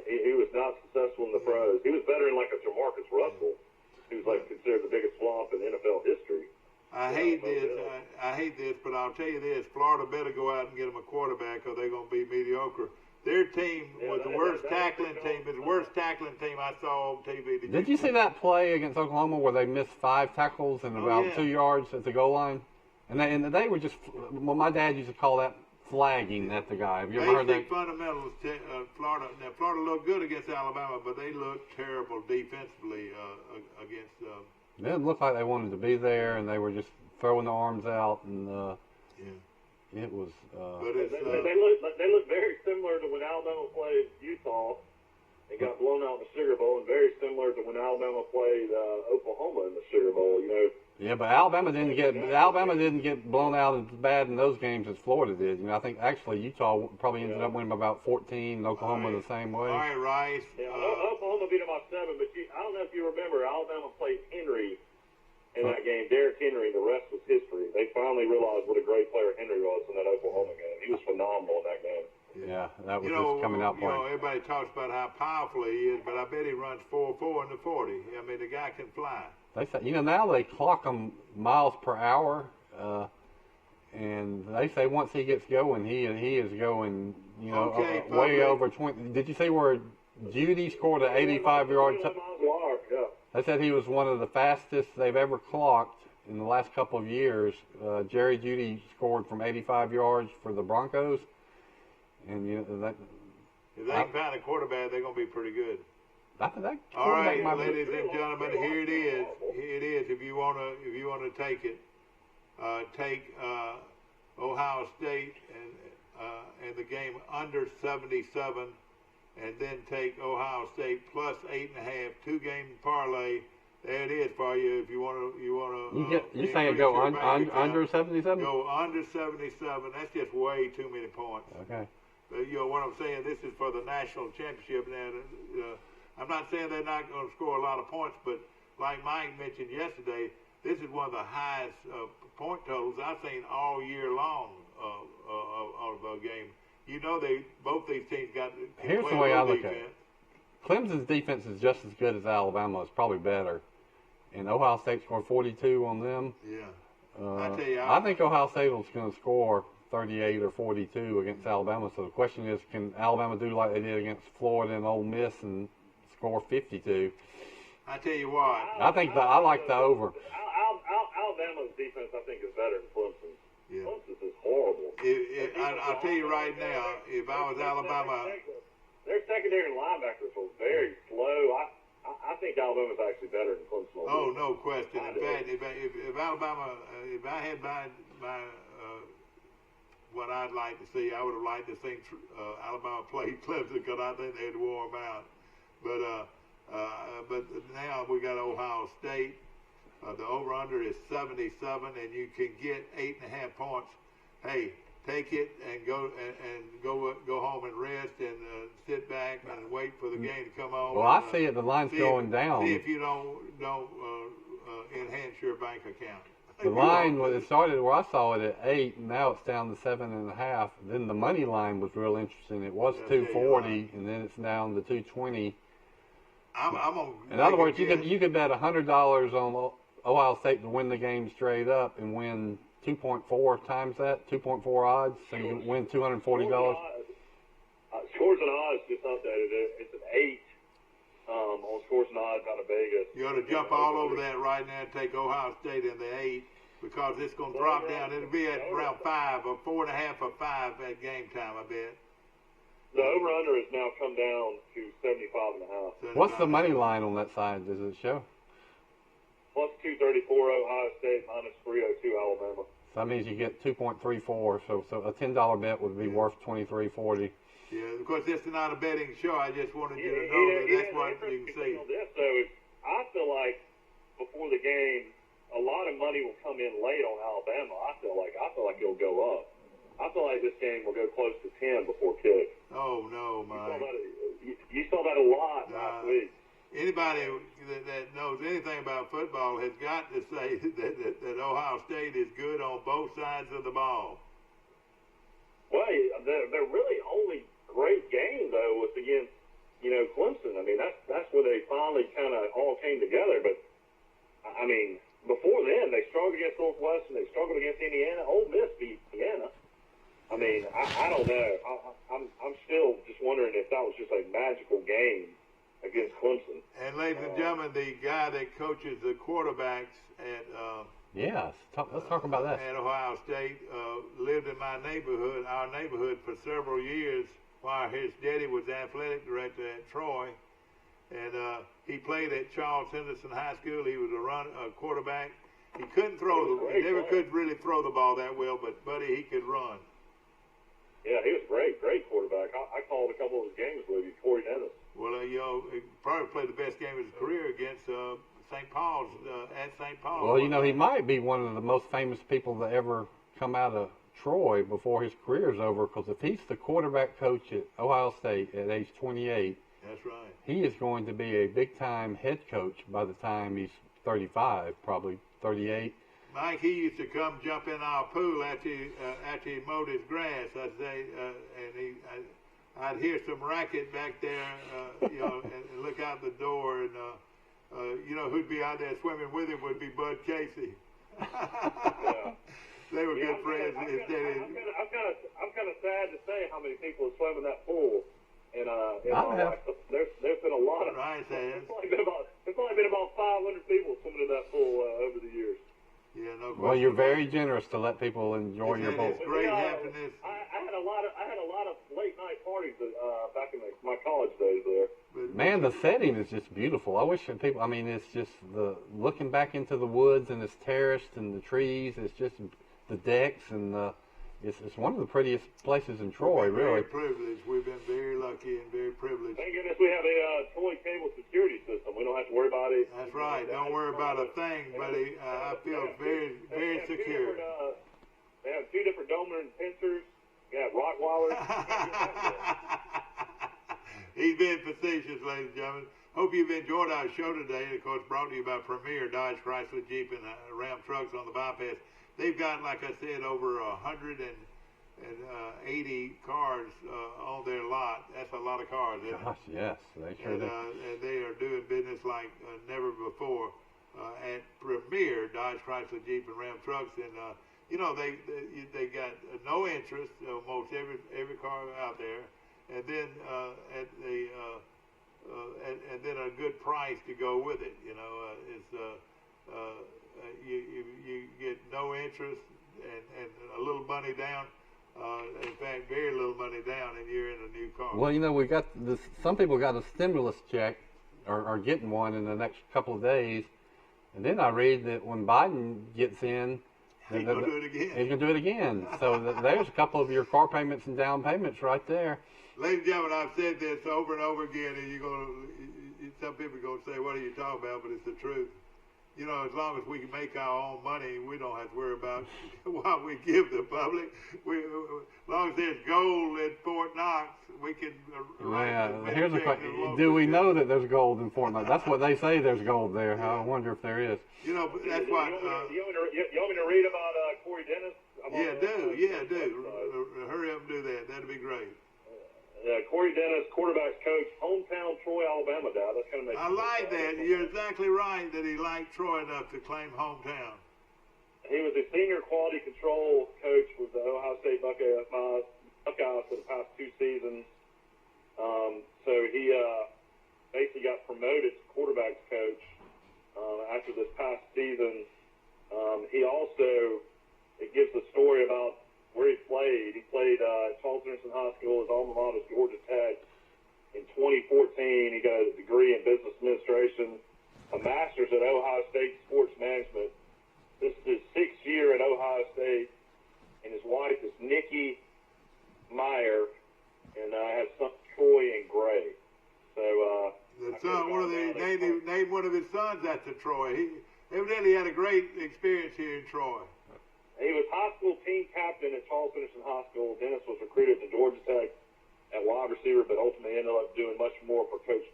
He was not successful in the pros. He was better than like a Jamarcus Russell, who's like considered the biggest flop in NFL history. I hate this, but I'll tell you this: Florida better go out and get them a quarterback, or they're going to be mediocre. Their team was the worst tackling team. It's the worst tackling team I saw on TV. Did you see that play against Oklahoma where they missed 5 tackles and about 2 yards at the goal line? And they were just, well, my dad used to call that flagging at the guy. Have you ever heard that? Fundamentals, Florida. Now, Florida looked good against Alabama, but they looked terrible defensively against. It didn't look like they wanted to be there, and they were just throwing their arms out, and it was. But they look very similar to when Alabama played Utah and got blown out in the Sugar Bowl, and very similar to when Alabama played Oklahoma in the Sugar Bowl. You know. Yeah, but Alabama didn't get blown out as bad in those games as Florida did. You know, I think actually Utah probably ended up winning by about 14, and Oklahoma the same way. All right, Rice. Yeah, Oklahoma beat them by 7, but I don't know if you remember, Alabama played Henry in that game, Derrick Henry. The rest was history. They finally realized what a great player Henry was in that Oklahoma game. He was phenomenal in that game. Yeah, that was his coming out point. Everybody talks about how powerful he is, but I bet he runs 4.4 in the 40. I mean, the guy can fly. They say, now they clock him miles per hour, and they say once he gets going, he is going, way over 20. Did you see where Judy scored an 85-yard They said he was one of the fastest they've ever clocked in the last couple of years. Jerry Jeudy scored from 85 yards for the Broncos, and if they can find a quarterback, they're going to be pretty good. All right, ladies and gentlemen, here it is. Here it is. If you want to take it, take Ohio State and the game under 77, and then take Ohio State plus 8.5, 2-game parlay. There it is for you. If you want to, you saying go under 77? Go under 77. That's just way too many points. Okay. What I'm saying, this is for the national championship. Now, I'm not saying they're not going to score a lot of points, but like Mike mentioned yesterday, this is one of the highest point totals I've seen all year long of a game. You know, both these teams got. Here's the way I look at it. Clemson's defense is just as good as Alabama's, probably better. And Ohio State scored 42 on them. Yeah. I tell you, I think Ohio State was going to score 38 or 42 against Alabama. So the question is, can Alabama do like they did against Florida and Ole Miss and score 52? I tell you what. I like the over. Alabama's defense, I think, is better than Clemson's. Yeah. Clemson's is horrible. I'll tell you right now, if I was Alabama, their secondary and linebackers were very slow. I think Alabama's actually better than Clemson. Oh, no question. In fact, if Alabama, if I had my what I'd like to see, I would have liked to see Alabama play Clemson because I think they'd wore them out. But now we got Ohio State. The over/under is 77, and you can get 8.5 points. Hey, take it and go home and rest and sit back and wait for the game to come on. Well, I see it. The line's going down. See if you don't enhance your bank account. The line, when it started where I saw it at 8, and now it's down to 7.5. Then the money line was real interesting. It was 240, and then it's down to 220. In other words, you could bet $100 on Ohio State to win the game straight up and win 2.4 times that, 2.4 odds, so you can win $240. Scores and odds just updated. It's an 8 on scores and odds out of Vegas. You ought to jump all over that right now and take Ohio State in the 8 because it's going to drop down. It'll be at around 5 or 4.5 or 5 at game time, I bet. The over/under has now come down to 75.5. What's the money line on that side? Does it show? Plus 234 Ohio State, minus 302 Alabama. So that means you get 2.34. So a $10 bet would be worth $23.40. Yeah, of course, this is not a betting show. I just wanted you to know that that's what you can see. I feel like before the game, a lot of money will come in late on Alabama. I feel like it'll go up. I feel like this game will go close to 10 before kick. Oh no, Mike! You saw that a lot last week. Anybody that knows anything about football has got to say that Ohio State is good on both sides of the ball. Well, their really only great game though was against Clemson. I mean that's where they finally kind of all came together. But I mean before then they struggled against Northwestern, they struggled against Indiana. Ole Miss beat Indiana. I mean I don't know. I'm still just wondering if that was just a magical game against Clemson. And ladies and gentlemen, the guy that coaches the quarterbacks at let's talk about that. At Ohio State lived in our neighborhood for several years while his daddy was athletic director at Troy, and he played at Charles Henderson High School. He was a quarterback. He couldn't he never could really throw the ball that well, but buddy, he could run. Yeah, he was great quarterback. I called a couple of his games with you, Corey Dennis. Well, he probably played the best game of his career against St. Paul's, at St. Paul. Well, he might be one of the most famous people to ever come out of Troy before his career is over, because if he's the quarterback coach at Ohio State at age 28, that's right. He is going to be a big-time head coach by the time he's 35, probably 38. Mike, he used to come jump in our pool after he mowed his grass. I'd say, and I'd hear some racket back there, and look out the door, and who'd be out there swimming with him would be Bud Casey. They were good friends. I'm kind of sad to say how many people have swum in that pool. And there's been a lot of. Right, it's only been about 500 people swimming in that pool over the years. Yeah, no question. Well, you're very generous to let people enjoy your boat. It's great happiness. I had a lot of late night parties back in my college days there. Man, the setting is just beautiful. I wish people. I mean, it's just looking back into the woods, and it's terraced, and the trees. It's just the decks, and it's one of the prettiest places in Troy. Really. Very privileged. We've been very lucky and very privileged. Thank goodness we have a Troy cable security system. We don't have to worry about it. That's right. Don't worry about a thing, buddy. I feel very, very secure. They have 2 different Doberman pincers. We have Rottweilers. He's being facetious, ladies and gentlemen. Hope you've enjoyed our show today. And, of course, brought to you by Premier Dodge, Chrysler, Jeep, and Ram trucks on the bypass. They've got, like I said, over 180 cars on their lot. That's a lot of cars, isn't it? Gosh, yes, they sure do. And they are doing business like never before at Premier Dodge, Chrysler, Jeep, and Ram trucks. And you know, they got no interest almost every car out there, and then and then a good price to go with it. You know, you get no interest and a little money down. In fact, very little money down, and you're in a new car. Well, you know, we got this. Some people got a stimulus check, or are getting one in the next couple of days, and then I read that when Biden gets in, he's going to do it again. He's going to do it again. So there's a couple of your car payments and down payments right there. Ladies and gentlemen, I've said this over and over again, and some people are going to say, "What are you talking about?" But it's the truth. You know, as long as we can make our own money, we don't have to worry about what we give the public. As long as there's gold in Fort Knox, we can. Here's the question: do we know that there's gold in Fort Knox? That's what they say. There's gold there. Yeah. I wonder if there is. You know, that's why. You want me to read about Corey Dennis? Do. Hurry up and do that. That'd be great. Corey Dennis, quarterback's coach, hometown Troy, Alabama. Dad, that's kind of. I like that. You're exactly right that he liked Troy enough to claim hometown. He was a senior quality control coach with the Ohio State Buckeyes for the past 2 seasons. So he basically got promoted to quarterback's coach after this past season. He also, it gives a story about where he played. He played at Charles Anderson High School, his alma mater, Georgia Tech. In 2014, he got a degree in business administration, a master's at Ohio State sports management. This is his 6th year at Ohio State, and his wife is Nikki Meyer, and has son Troy and Gray. So named one of his sons after Troy. He evidently had a great experience here in Troy. He was high school team captain at Charles Anderson High School. Dennis was recruited to Georgia Tech at wide receiver, but ultimately ended up doing much more for Coach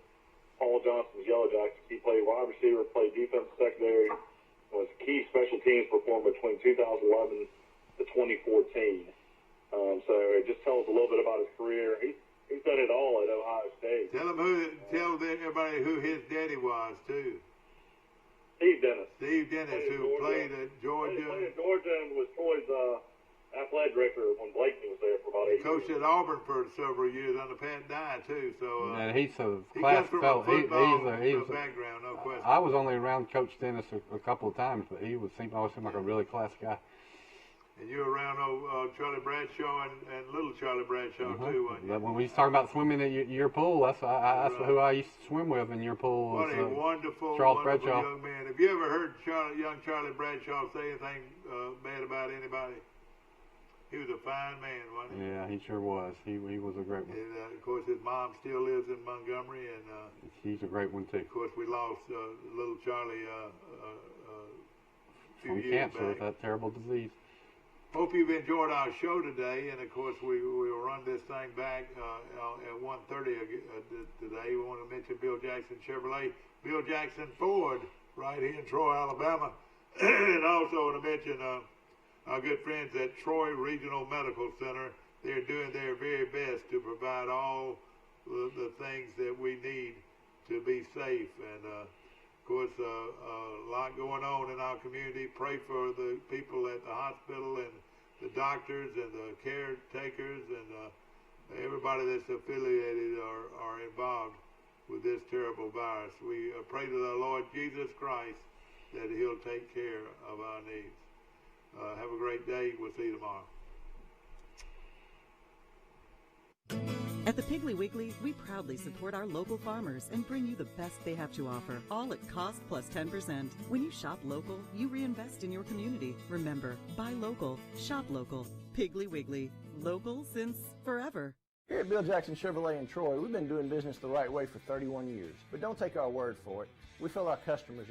Paul Johnson's Yellow Jackets. He played wide receiver, played defensive secondary, was key special teams performer between 2011 to 2014. So it just tells a little bit about his career. He's done it all at Ohio State. Tell everybody who his daddy was too. Steve Dennis. Steve Dennis, who played at Georgia. He played at Georgia and was Troy's athletic director when Blakeney was there for about 8 years. Coached at Auburn for several years under Pat Dye too. So and he's a comes class from fellow. a football He's background, no question. I was only around Coach Dennis a couple of times, but he always seemed like a really class guy. And you were around Charlie Bradshaw and little Charlie Bradshaw too, weren't you? When we talk about swimming at your pool, that's who I used to swim with in your pool. What a wonderful Bradshaw. young man. Have you ever heard young Charlie Bradshaw say anything bad about anybody? He was a fine man, wasn't he? Yeah, he sure was. He was a great one. And, of course, his mom still lives in Montgomery, and he's a great one too. Of course, we lost little Charlie from cancer with that terrible disease. Hope you've enjoyed our show today, and of course we will run this thing back at 1:30 today. We want to mention Bill Jackson Chevrolet, Bill Jackson Ford, right here in Troy, Alabama, and also want to mention our good friends at Troy Regional Medical Center. They're doing their very best to provide all the things that we need to be safe, and of course a lot going on in our community. Pray for the people at the hospital and the doctors and the caretakers and everybody that's affiliated or involved with this terrible virus. We pray to the Lord Jesus Christ that he'll take care of our needs. Have a great day. We'll see you tomorrow. At the Piggly Wiggly, we proudly support our local farmers and bring you the best they have to offer, all at cost plus 10%. When you shop local, you reinvest in your community. Remember, buy local, shop local. Piggly Wiggly, local since forever. Here at Bill Jackson Chevrolet in Troy, we've been doing business the right way for 31 years. But don't take our word for it. We feel our customers